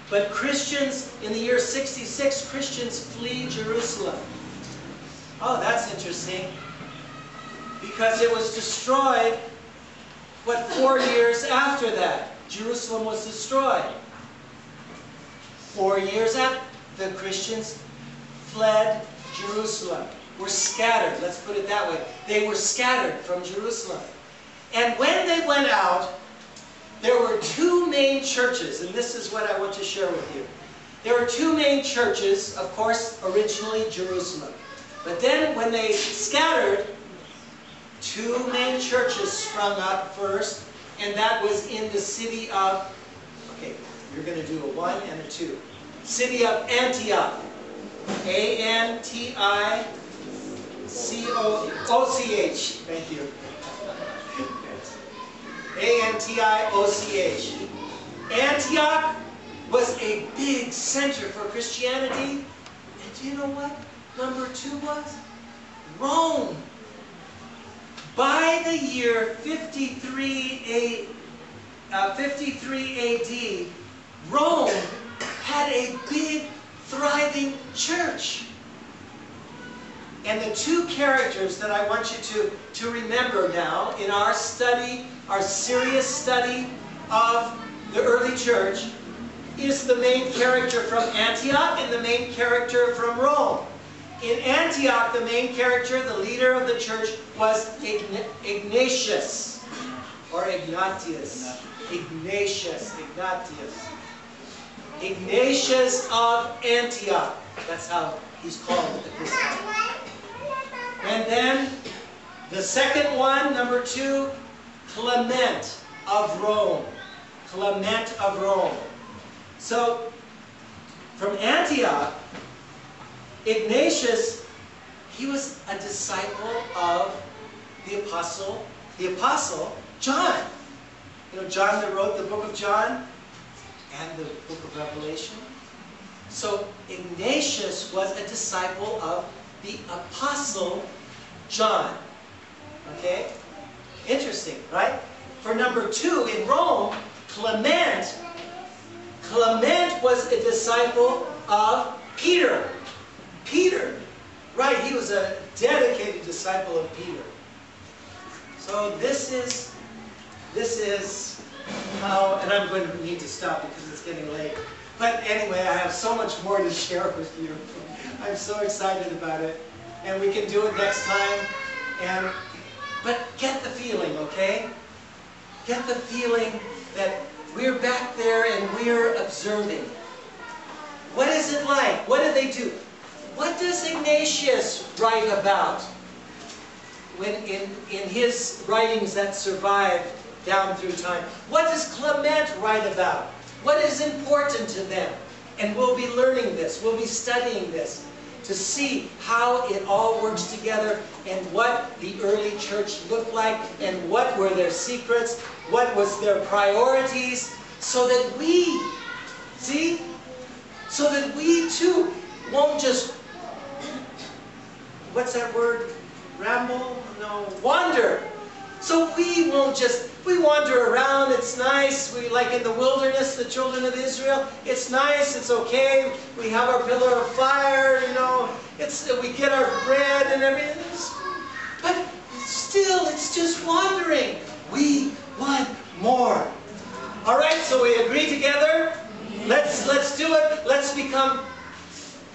But Christians, in the year 66, Christians flee Jerusalem. Oh, that's interesting. Because it was destroyed, 4 years after that? Jerusalem was destroyed. 4 years after, the Christians fled Jerusalem. Were scattered, let's put it that way. They were scattered from Jerusalem. And when they went out, there were 2 main churches, and this is what I want to share with you. There were 2 main churches, of course, originally Jerusalem. But then when they scattered, 2 main churches sprung up first, and that was in the city of, okay, you're going to do a 1 and a 2. City of Antioch. A-N-T-I-C-O-C-H. Thank you. A-N-T-I-O-C-H. Antioch was a big center for Christianity. And do you know what number 2 was? Rome. By the year 53 AD, Rome had a big, thriving church. And the 2 characters that I want you to remember now in our study, our serious study of the early church, is the main character from Antioch and the main character from Rome. In Antioch, the main character, the leader of the church, was Ignatius, or Ignatius. Ignatius. Ignatius of Antioch. That's how he's called at this time. And then the second one, number 2, Clement of Rome. Clement of Rome. So, from Antioch, Ignatius, he was a disciple of the apostle John. You know, John that wrote the book of John and the book of Revelation. So Ignatius was a disciple of the apostle John. Okay? Interesting, right? For number 2, in Rome, Clement was a disciple of Peter. Peter. Right, he was a dedicated disciple of Peter. So this is how, and I'm going to need to stop because it's getting late. But anyway, I have so much more to share with you. I'm so excited about it. And we can do it next time. But get the feeling, okay? Get the feeling that we're back there and we're observing. What is it like? What do they do? What does Ignatius write about when in his writings that survived down through time? What does Clement write about? What is important to them? And we'll be learning this. We'll be studying this to see how it all works together and what the early church looked like and what were their secrets, what was their priorities, so that we, see, so that we too won't just, what's that word? Ramble? No, wander. So we won't just, we wander around, it's nice, we like in the wilderness, the children of Israel, it's nice, it's okay, we have our pillar of fire, you know, we get our bread and everything, but still, it's just wandering. We want more. All right, so we agree together, let's do it, let's become,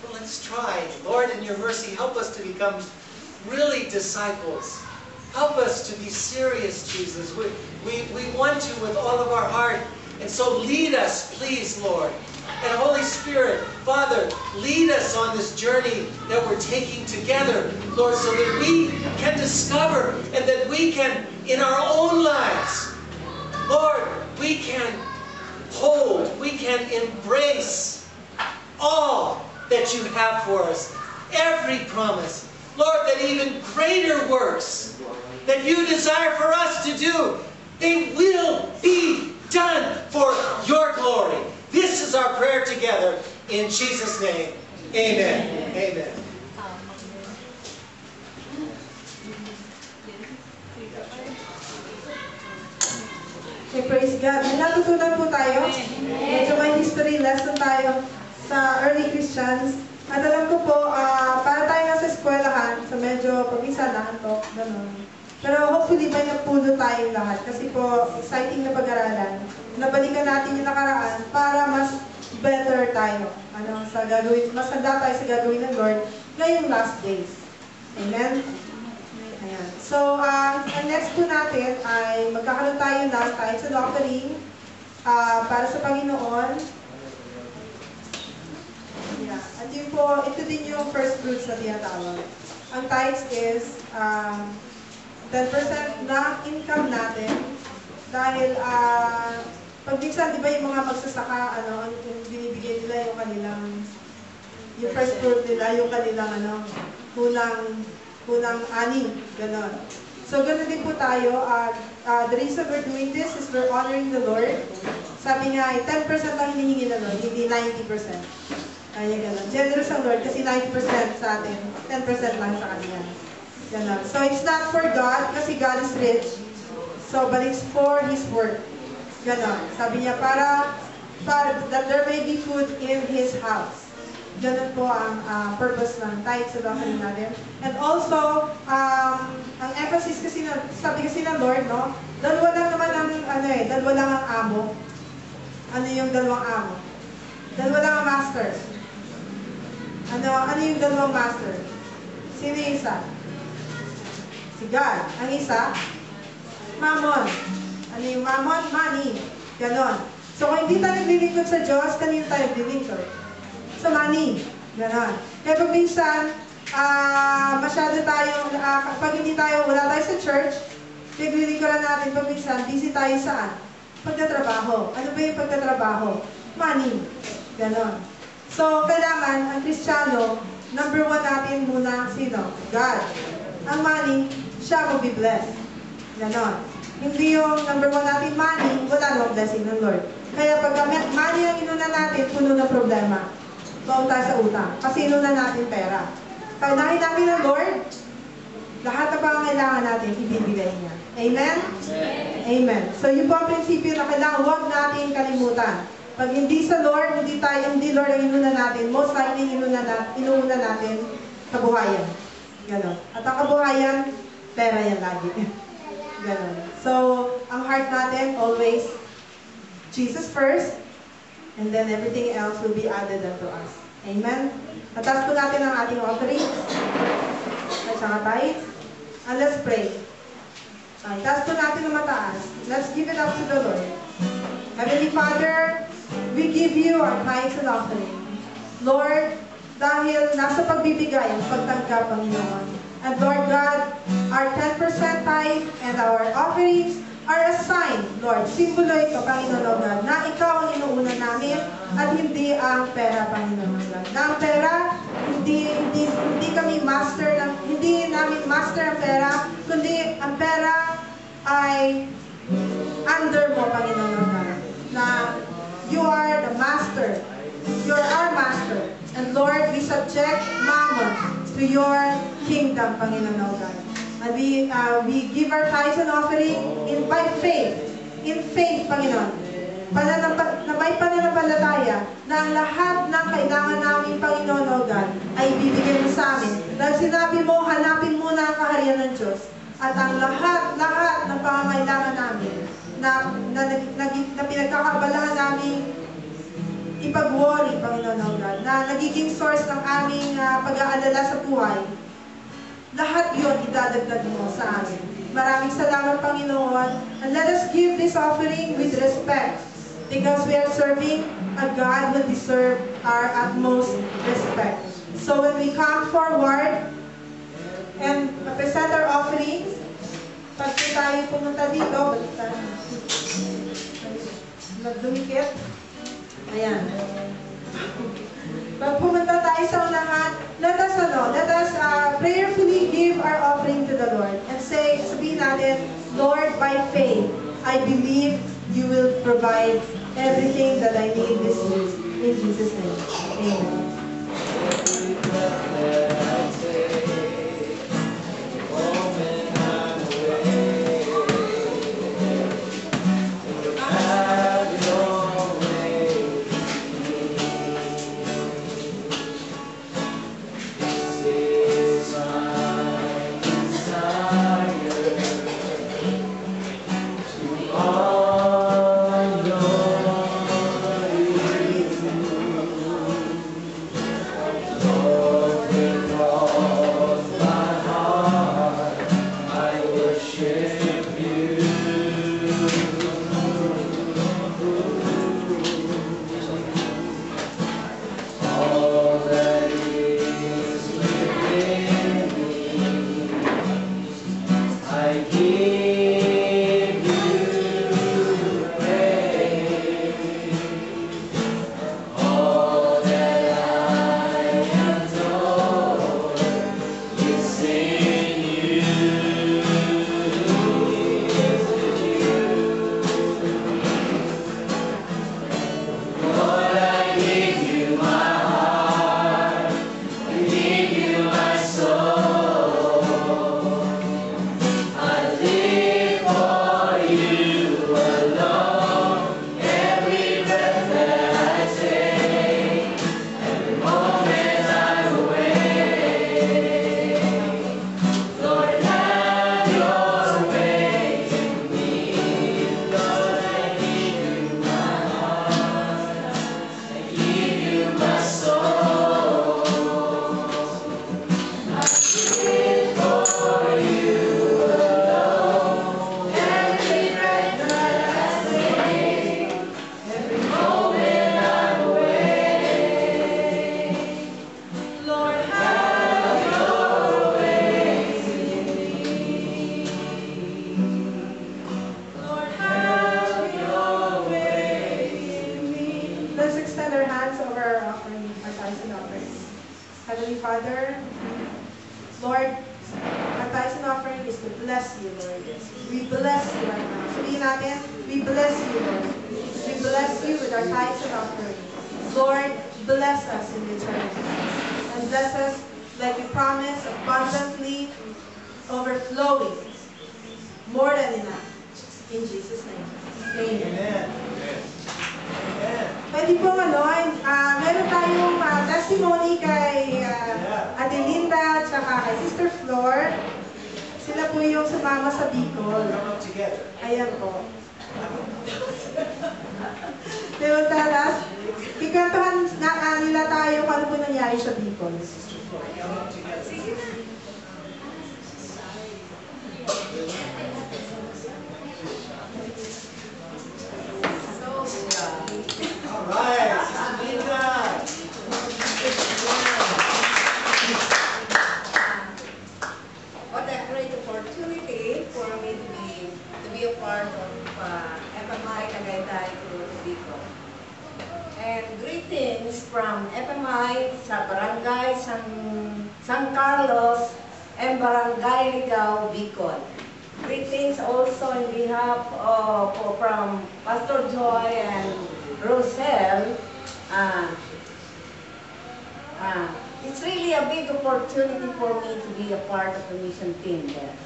well, let's try. Lord, in your mercy, help us to become really disciples. Help us to be serious, Jesus. We want you with all of our heart. And so lead us, please, Lord. And Holy Spirit, Father, lead us on this journey that we're taking together, Lord, so that we can discover and that we can, in our own lives, Lord, we can hold, we can embrace all that you have for us. Every promise. Lord, that even greater works that you desire for us to do, they will be done for your glory. This is our prayer together in Jesus' name. Amen. Amen. Okay, praise God. May natutunan po tayo. Medyo may history lesson tayo sa early Christians. At alam ko po, para tayo nasa eskwelahan, so medyo pag-isa na antok, gano'n. Pero hopefully may napuno tayong lahat. Kasi po, exciting na pag-aralan. Nabalikan natin yung nakaraan para mas better tayo. Sa gagawin, mas handa tayo sa gagawin ng Lord ngayong last days. Amen? Ayan. So, ang next po natin ay magkakaroon tayo ng tithes and offering para sa Panginoon. Yeah. At yun po, ito din yung first fruits na tinatawag. Ang tithes is 10% na income natin. Dahil, pag minsan, di ba yung mga magsasaka, yung binibigay nila yung kanilang, yung first fruit nila, yung kanilang, kunang ani, gano'n. So, gano'n din po tayo. The reason we're doing this is we're honoring the Lord. Sabi nga, 10% lang hinihingi ng Lord, hindi 90%. Kaya gano'n. Generous ang Lord kasi 90% sa atin, 10% lang sa Kanya. Gano'n. So, it's not for God kasi God is rich. So, but it's for His work. Gano'n. Sabi niya, para that there may be food in His house. Ganun po ang purpose ng tithes sa offering natin. And also, ang emphasis kasi, sabi kasi ng Lord, no? Dalawa lang naman ang, dalawa lang ang amo. Ano yung dalawang amo? Dalawa lang ang master. Ano yung dalawang master? Sino yung isa? Si God. Ang isa? Mammon. Ano yung mammon? Money. Ganon. So, kung hindi tayo naglilingkod sa Diyos, kanino tayo naglilingkod? Sa money. Ganon. Kaya pag minsan, masyado tayo, pag hindi tayo, wala tayo sa church, naglilingkodan natin pag minsan, busy tayo saan? Pagtatrabaho. Ano ba yung pagtatrabaho? Money. Ganon. So, kailangan, ang Kristiyano, number 1 natin muna, sino? God. Ang money, siya will be blessed. Ganon. Hindi yung number 1 natin money, wala namang blessing ng Lord. Kaya pag money ang inuna natin, puno ng problema. Baon tayo sa utang. Kasi inuna natin pera. Kaya nahin natin ng Lord, lahat na pangangailangan natin, ibibigay niya. Amen? Amen. So, yun po ang prinsipyo na kailangan huwag natin kalimutan. Pag hindi sa Lord, hindi Lord ang inuna natin, most likely inuuna natin kabuhayan. Ganon. At ang kabuhayan, pera yan lagi. Ganon. So, ang heart natin, always, Jesus first, and then everything else will be added unto us. Amen? Tatas po natin ang ating offering. At saka tithes. And let's pray. Tatas po natin ang mataas. Let's give it up to the Lord. Heavenly Father, we give you our tithes and offering. Lord, dahil nasa pagbibigay ang pagtanggap, Panginoon. And Lord God, our 10% tithe and our offerings are a sign, Lord. Simbolo ito, Panginoon God, na ikaw ang inuuna namin at hindi ang pera, Panginoon God. Na ang pera, hindi kami master, hindi namin master ang pera, kundi ang pera ay under mo, Panginoon God. Na you are the master. You are our master. And Lord, we subject Mammon to your kingdom, Panginoon God. And we give our tithes and offering by faith. In faith, Panginoon. Na may pananampalataya na ang lahat ng kailangan namin, Panginoon o God, ay bibigyan mo sa amin. Dahil sinabi mo, hanapin muna ang kaharian ng Diyos. At ang lahat ng pangangailangan namin na pinagkakabalahan namin ipag-worry, Panginoon o God, na nagiging source ng aming pag-aalala sa buhay, lahat yun idadagdag mo sa amin. Maraming salamat, Panginoon. And let us give this offering with respect because we are serving a God who deserves our utmost respect. So when we come forward and present our offerings, pag tayo pumunta dito, nagdumikit. Ayan. Pag pumunta tayo sa unahan, let us prayerfully give our offering to the Lord and sabihin natin, Lord, by faith, I believe you will provide everything that I need this week. In Jesus' name. Amen. Heavenly Father, Lord, our tithes and offering is to bless you, Lord. We bless you right now. Sabihin natin, we bless you, Lord. We bless you with our tithes and offering. Lord, bless us in eternity. And bless us like you promised, abundantly, overflowing, more than enough. In Jesus' name. Amen. Pwede po meron tayong testimony kay Ate Linda at saka kay Sister Flor. Sila po yung sumama sa Bicol. Ayan po. Pero talas, ikantahan na nila tayo kung ano po nangyari sa Bicol. Sige na. All right, Linda. What a great opportunity for me to be be a part of FMI Tagaytay to Bicol. And greetings from FMI sa Barangay San Carlos and Barangay Ligao, Bicol. Greetings also on behalf of from Pastor Joy and Rosel. It's really a big opportunity for me to be a part of the mission team there.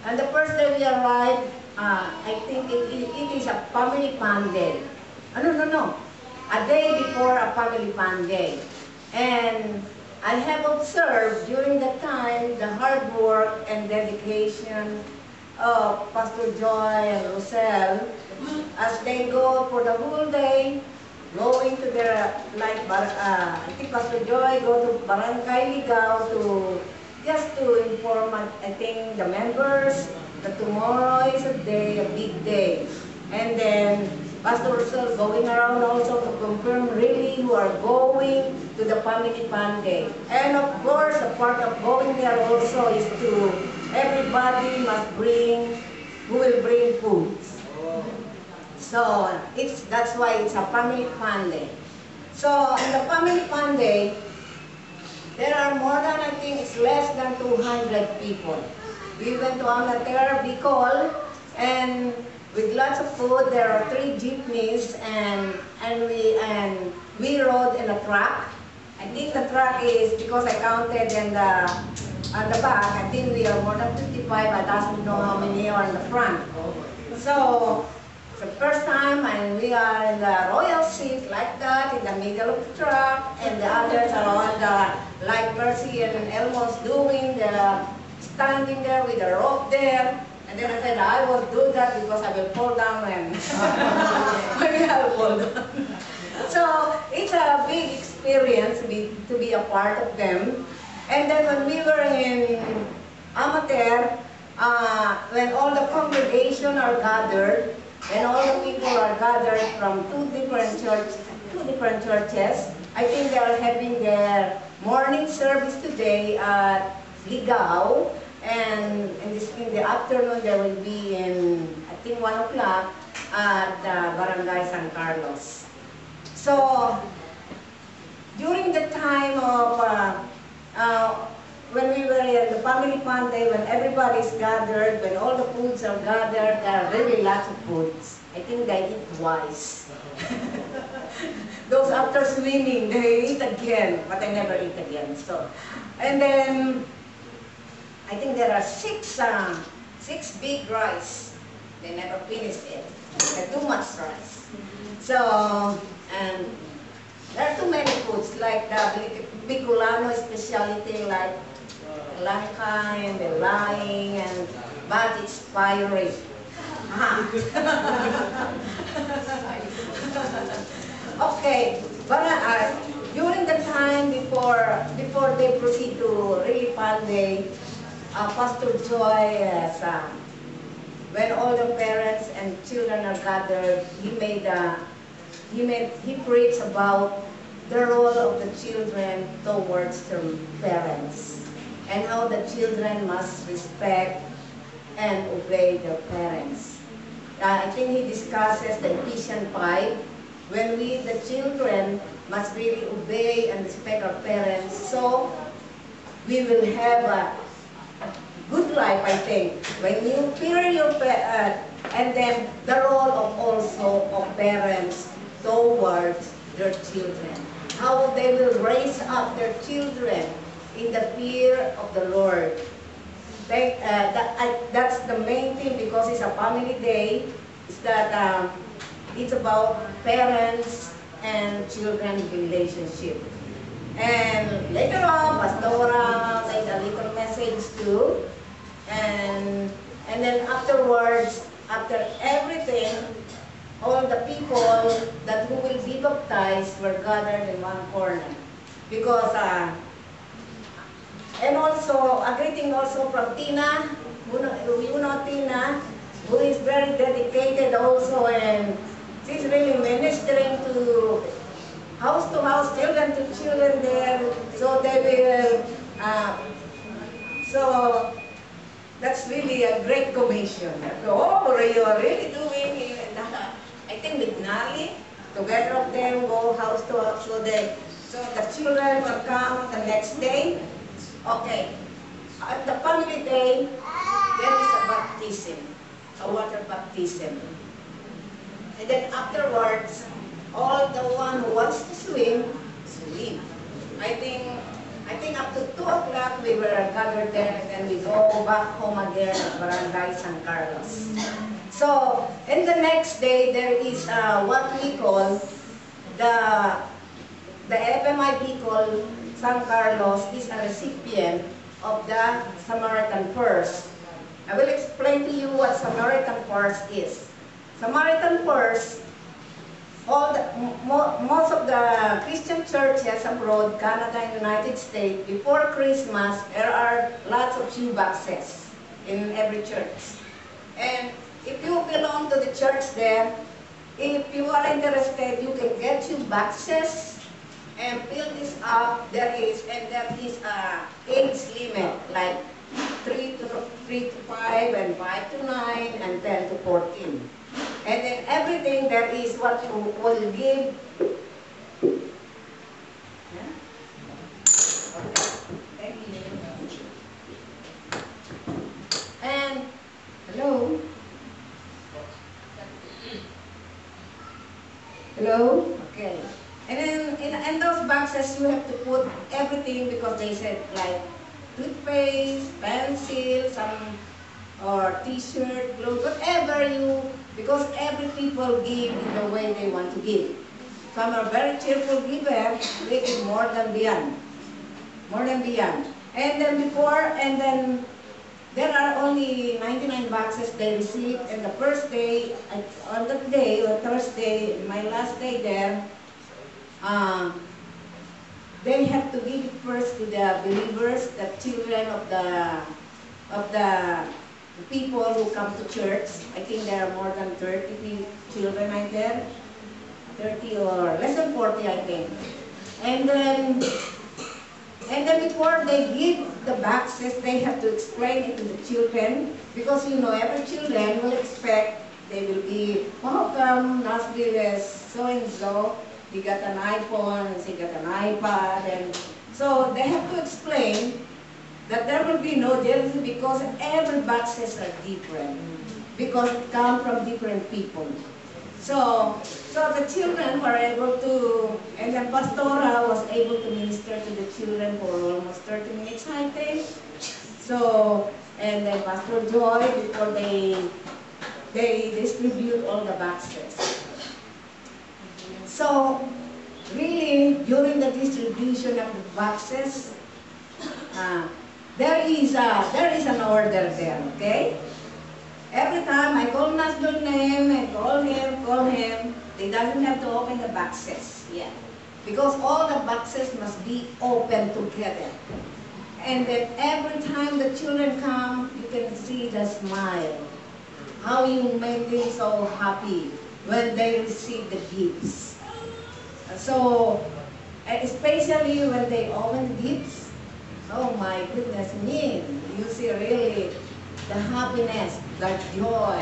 And the first day we arrived, I think it is a family fun day. No. A day before a family fun day. And I have observed during that time the hard work and dedication of Pastor Joy and Rosel as they go for the whole day, going to their, I think Pastor Joy go to Barangay Ligao just to inform, I think, the members that tomorrow is a big day. And then Pastor Rosel going around also to confirm really who are going to the family fun day. And of course, a part of going there also is to everybody must bring, who will bring foods. So that's why it's a family fun day. So in the family fun day, there are more than, I think it's less than 200 people. We went to Amater, Bicol, and with lots of food. There are 3 jeepneys, and we rode in a truck. I think the truck is, because I counted on the back, I think we are more than 55. I don't know how many are in the front. So it's the first time, and we are in the royal seat like that in the middle of the truck, and the others are on the, like Mercy and Elmo's doing, standing there with a rope there. And then I said, I will do that because I will fall down and maybe I will fall down. So it's a big experience to be a part of them. And then when we were in Amater, when all the congregation are gathered, and all the people are gathered from two different churches, I think they are having their morning service today at Ligao. And in the afternoon, they will be in, I think, 1 o'clock at Barangay San Carlos. So, during the time of, when we were in the family fun day, when everybody's gathered, when all the foods are gathered, there are really lots of foods. I think they eat twice. Those after swimming, they eat again, but I never eat again. So, and then, I think there are six big rice. They never finished it. There's too much rice. So, and there are too many foods, like the Bicolano specialty, like langka and the lying, but it's fiery. Okay, but during the time before they proceed to really fun day, Pastor Joy, when all the parents and children are gathered, he preached about the role of the children towards their parents and how the children must respect and obey their parents. I think he discusses the Ephesians 5, when we, the children, must really obey and respect our parents, so we will have a good life, I think. When you fear your and then the role of also of parents towards their children. How they will raise up their children in the fear of the Lord. That's the main thing, because it's a family day. Is that it's about parents and children relationship. And later on, Pastora made a little message too. And then afterwards, after everything, all the people that who will be baptized were gathered in one corner. Because, and also, a greeting also from Tina, you know Tina, who is very dedicated also, and she's really ministering to house, children to children there, so they will, so That's really a great commission. Oh, you are really doing it. I think with Nali, together of them go house to house. So the children will come the next day. Okay. At the family day, there is a baptism, a water baptism. And then afterwards, all the one who wants to swim, swim. I think up to 2 o'clock we were gathered there, and then we go back home again at Barangay San Carlos. So, and the next day there is what we call the FMIB called San Carlos is a recipient of the Samaritan Purse. I will explain to you what Samaritan Purse is. Samaritan Purse, most of the Christian churches abroad, Canada and United States, before Christmas, there are lots of shoe boxes in every church. And if you belong to the church there, if you are interested, you can get shoe boxes and fill this up. There is a age limit, like 3 to 5, and 5 to 9, and 10 to 14. And then everything there is what you will give. Yeah? Okay. Thank you. And hello. Hello? Okay. And then in those boxes you have to put everything, because they said like toothpaste, pencil, some or t-shirt, clothes, whatever you, because every people give in the way they want to give. Some are very cheerful giver, they give more than beyond. More than beyond. And then there are only 99 boxes they received, and the first day, on that day, or Thursday, my last day there, they have to give it first to the believers, the children of the people who come to church. I think there are more than 30 children right there, 30 or less than 40, I think. And then before they give the boxes, they have to explain it to the children, because you know every children will expect they will be, how come Nasbil is so and so? He got an iPhone, he got an iPad, and so they have to explain that there will be no jealousy, because every boxes are different, because it comes from different people. So the children were able to, and then Pastora was able to minister to the children for almost 30 minutes, I think. So, and then Pastor Joy, before they distribute all the boxes. So, really, during the distribution of the boxes, there is an order there, okay? Every time I call Nasbil's name and call him, they doesn't have to open the boxes yet. Because all the boxes must be open together. And then every time the children come, you can see the smile. How you make them so happy when they receive the gifts. So, especially when they open the gifts, oh my goodness me, you see really the happiness, the joy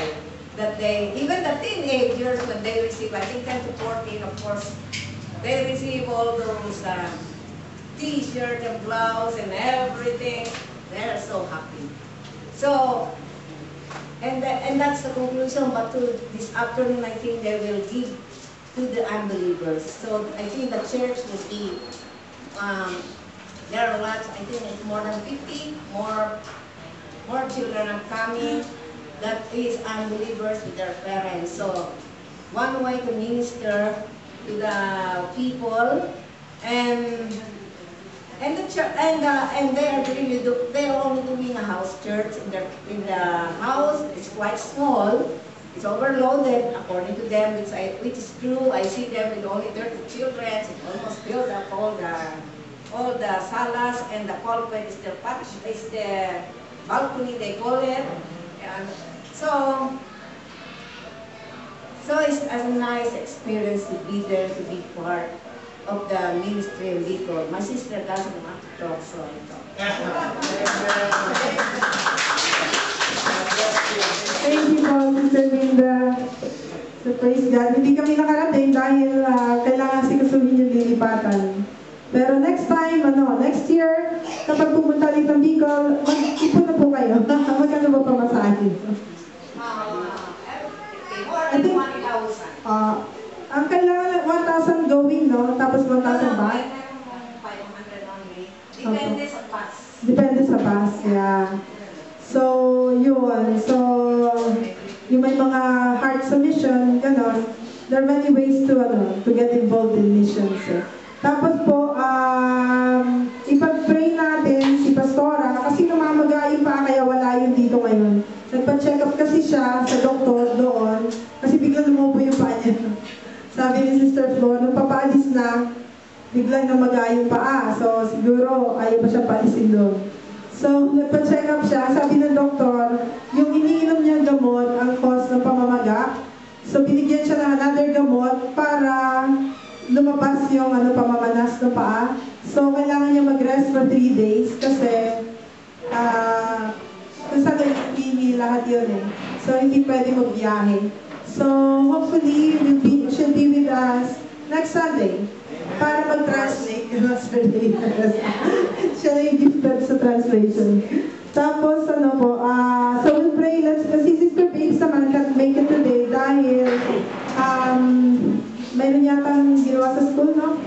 that they, even the teenagers, when they receive, I think 10 to 14, of course, they receive all those t-shirt and blouse and everything. They're so happy. So, and that's the conclusion, but to this afternoon, I think they will give to the unbelievers. So I think the church will be, there are lots, I think it's more than 50, more children are coming that is unbelievers with their parents. So one way to minister to the people, and the church, and they are really they are only doing a house church. In the house is quite small. It's overloaded according to them, which is true. I see them with only 30 children. It's almost filled up all the salas, and the pulpit is the balcony, they call it. And so it's a nice experience to be there, to be part of the ministry of Bicol. My sister doesn't want to talk, so I talk. Thank you po, Sister Linda. So, praise God. Hindi kami nakarating dahil kailangan sikasuhin yung lilipatan. Pero next time, next year, kapag pumunta ulit ng Bicol, mag-ipon na po kayo. Magkano ba pamasahin? I think, ang kailangan 1,000 going, no? Tapos 1,000 back? 500 only. Depende sa pass. Depende sa pass, yeah. So, yun. So, yung may mga heart sa mission, gano'n. There are many ways to get involved in missions. Tapos po, ipag-pray natin si Pastora kasi namamaga yung paa kaya wala yun dito ngayon. Nagpa-check up kasi siya sa doktor doon kasi biglang lumupo yung paa niya. Sabi ni Sister Flo, nung papaalis na, biglang namaga yung paa. So, siguro ayaw pa siya paalisin doon. So, nagpa-check up siya. Sabi ng doktor, yung iniinom niya gamot ang cause ng pamamaga. So, binigyan siya ng another gamot para lumabas yung pamamanas ng paa. So, kailangan niya mag-rest for 3 days kasi kung saan hindi lahat yun eh. So, hindi pwede magbiyahe. So, hopefully, she'll be with us next Sunday para mag-translate yung Master Davis. Siya na yung gifted sa translation. Tapos, so we'll pray. Kasi Sister Babes naman can't make it today dahil mayroon yatang ginawa sa school, no?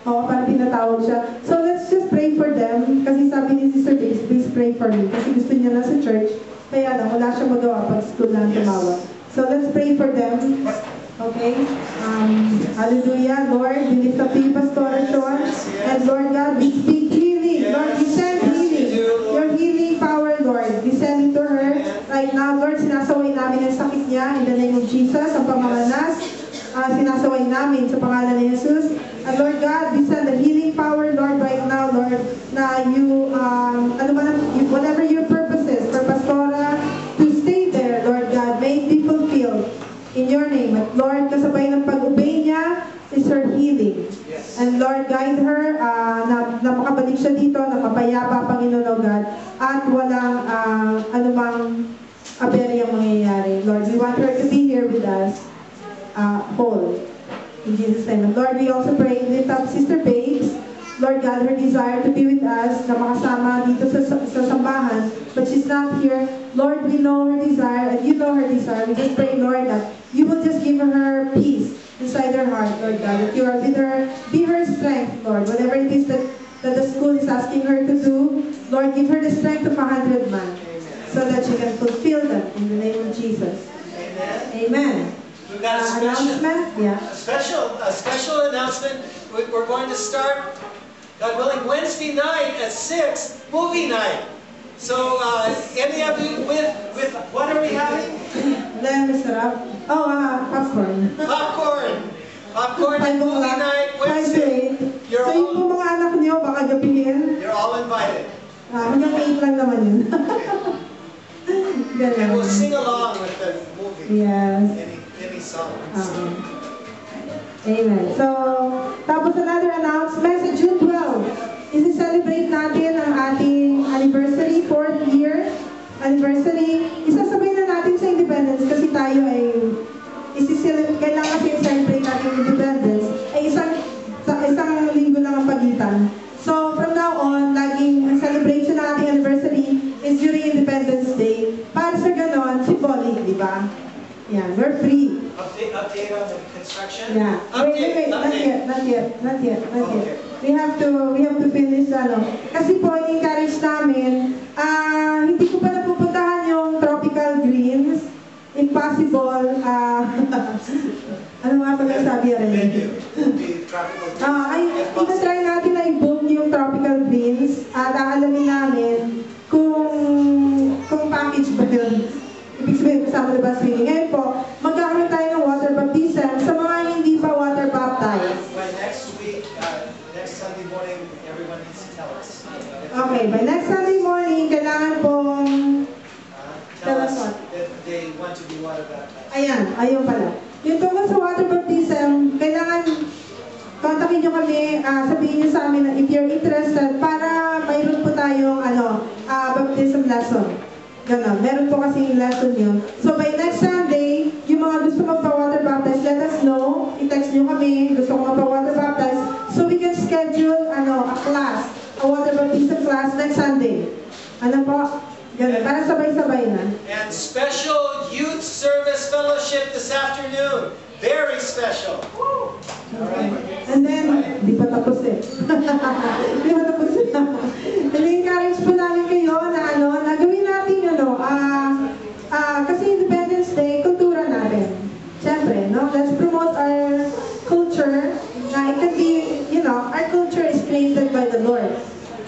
Oo, parang tinatawag siya. So, let's just pray for them. Kasi sabi ni Sister Babes, please pray for me. Kasi gusto niya na sa church. Kaya wala siyang magawa pag school lang tumawag. So, let's pray for them. Okay? Hallelujah. Lord, we lift up to you, Pastor Sean. And Lord God, we speak healing. Lord, we send healing. Your healing power, Lord. We send it to her. Right now, Lord, sinasaway namin ang sakit niya in the name of Jesus. Ang pamamanas, sinasaway namin sa pangalan ni Jesus. And Lord God, we send the healing power, Lord, right now, Lord, na you, whatever your purpose is for Pastora to stay there, Lord God, make people feel in your name. At Lord, kasabay ng pag-obey niya is her healing. Yes. And Lord, guide her na makabalik siya dito, na mapayapa, Panginoon o God, at walang anumang aberyang mangyayari. Lord, we want her to be here with us whole. In Jesus' name. And Lord, we also pray, lift up Sister Babes. Lord God, her desire to be with us, na makasama dito sa sambahan, but she's not here. Lord, we know her desire, and you know her desire. We just pray, Lord, that you will just give her peace inside her heart, Lord God, that you are with her. Be her strength, Lord. Whatever it is that the school is asking her to do, Lord, give her the strength of 100 man, so that she can fulfill them in the name of Jesus. Amen. Amen. We've got a Announcement? Yeah. a special announcement. We're going to start, God willing, Wednesday night at 6, movie night. So, any of you with what are we having? Lamb sarap. Oh, popcorn. Popcorn and movie night, Wednesday. So, yung po mga anak niyo, baka gabihin. You're all invited. Hanggang 8 lang naman yun. And we'll sing along with the movie. Yes. Any songs. Amen. So, tapos another announcement sa June 12. Isi-celebrate natin ang ating anniversary, 4th year anniversary. Isasabay na natin sa Independence kasi tayo ay kailangan kasi i-celebrate natin yung Independence ay isang linggo lang ang pagitan. So, from now on, laging celebration ng ating anniversary is during Independence Day. Para sa ganon, symbolic, di ba? Yeah, we're free. Update on the construction? Yeah. Wait, not yet. Okay. We have to finish, Kasi po, encourage namin, hindi ko pa napupuntahan yung tropical greens. If possible, ano nga pala sabi rin? Itatry natin na i-boom yung tropical greens at aalamin namin kung package ba yun. Ibig sabihin, kasama na ba swimming? Ngayon po, magkakaroon tayo ng water baptism sa mga hindi pa water baptized. By next week, next Sunday morning, everyone needs to tell us. Okay, by next Sunday morning, kailangan pong Tell us that they want to be water baptized. Ayun pala. Yung tungkol sa water baptism, kailangan kontakin nyo kami, sabihin nyo sa amin na if you're interested, para mayroon po tayong baptism lesson. Ganon. Meron po kasi lesson yun. So by next Sunday, yung mga gusto magpa-water baptize, let us know. I-text nyo kami, gusto ko magpa-water baptize. So we can schedule a class, a water baptism class next Sunday. Ano po? Ganon. Para sabay-sabay na. And special youth service fellowship this afternoon. Very special. Okay. And then, di pa tapos eh. Di pa tapos eh. I-encourage po namin kayo na na gawin natin kasi Independence Day, kultura natin. Siyempre, no? Let's promote our culture. Na it can be, our culture is created by the Lord.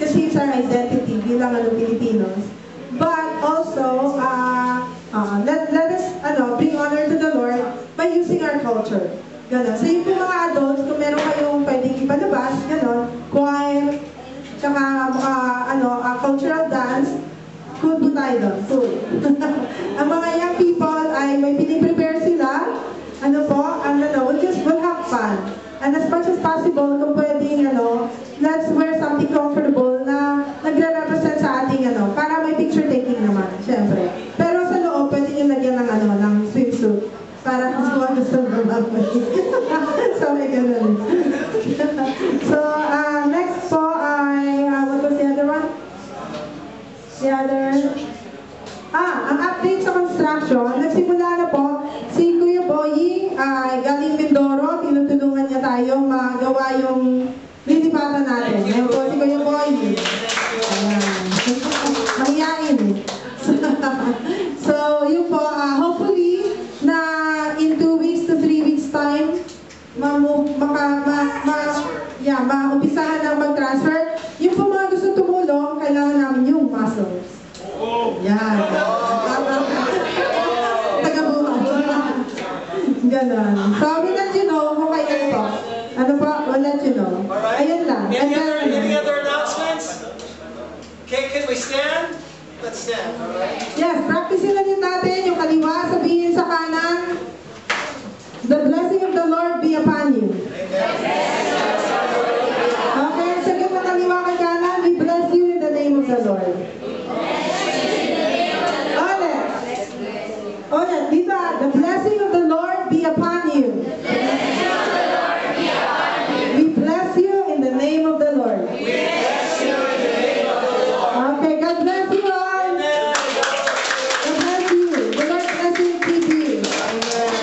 Kasi it's our identity bilang Filipinos. But also, let us bring honor to the Lord by using our culture. Ganon. So yung mga adults, kung meron kayong pwedeng ipalabas, ganon, choir, tsaka cultural dance, cool po tayo doon. Cool. Ang mga young people ay may piniprepare sila. We'll have fun. And as much as possible, kung pwedeng, let's wear something comfortable na nagre-represent sa ating, para may picture taking naman, syempre. Pero sa loob, pwede nyo lagyan ng swimsuit. Para gusto naman. Sorry, ganun. So, next po ay, what was the other one? The other? Ang update sa construction, nagsimula na po si Kuya Boying, galing Mindoro, tinutulungan niya tayo magawa yung lilipatan natin. Ngayon po si Kuya Boying. Ayan. Mangyain. So, yun po, hopefully, na in 2 weeks to 3 weeks time, maumpisahan ng mag-transfer. Yung po mga gusto tumulong, kailangan namin yung muscles. Yan. Taga-buhay. Ganon. So, we'll let you know kung kayo po. Ano po? We'll let you know. Ayun lang. Any other announcements? Okay, can we stand? Let's stand, all right? Yes, practicein lang natin yung kaliwa, sabihin sa kanan, the blessing of the Lord be upon you. Okay, sabihin mo kaliwa kay kanan, we bless you in the name of the Lord. Ulit, dito, the blessing of the Lord be upon you. We bless you in the name of the Lord. Okay, God bless you all. God bless you. The Lord bless you and keep you.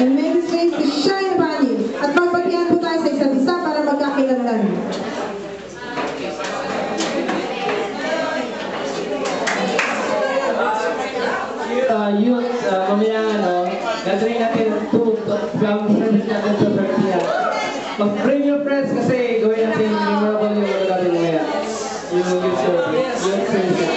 And make His face to shine upon you. At magbatian po tayo sa isa't isa para magkakilanlan. Youth, mamaya gagawin natin ang service natin sa Persia. Mag-bring your friends kasi gawin natin memorable yung mga natin mamaya. Yung youth service.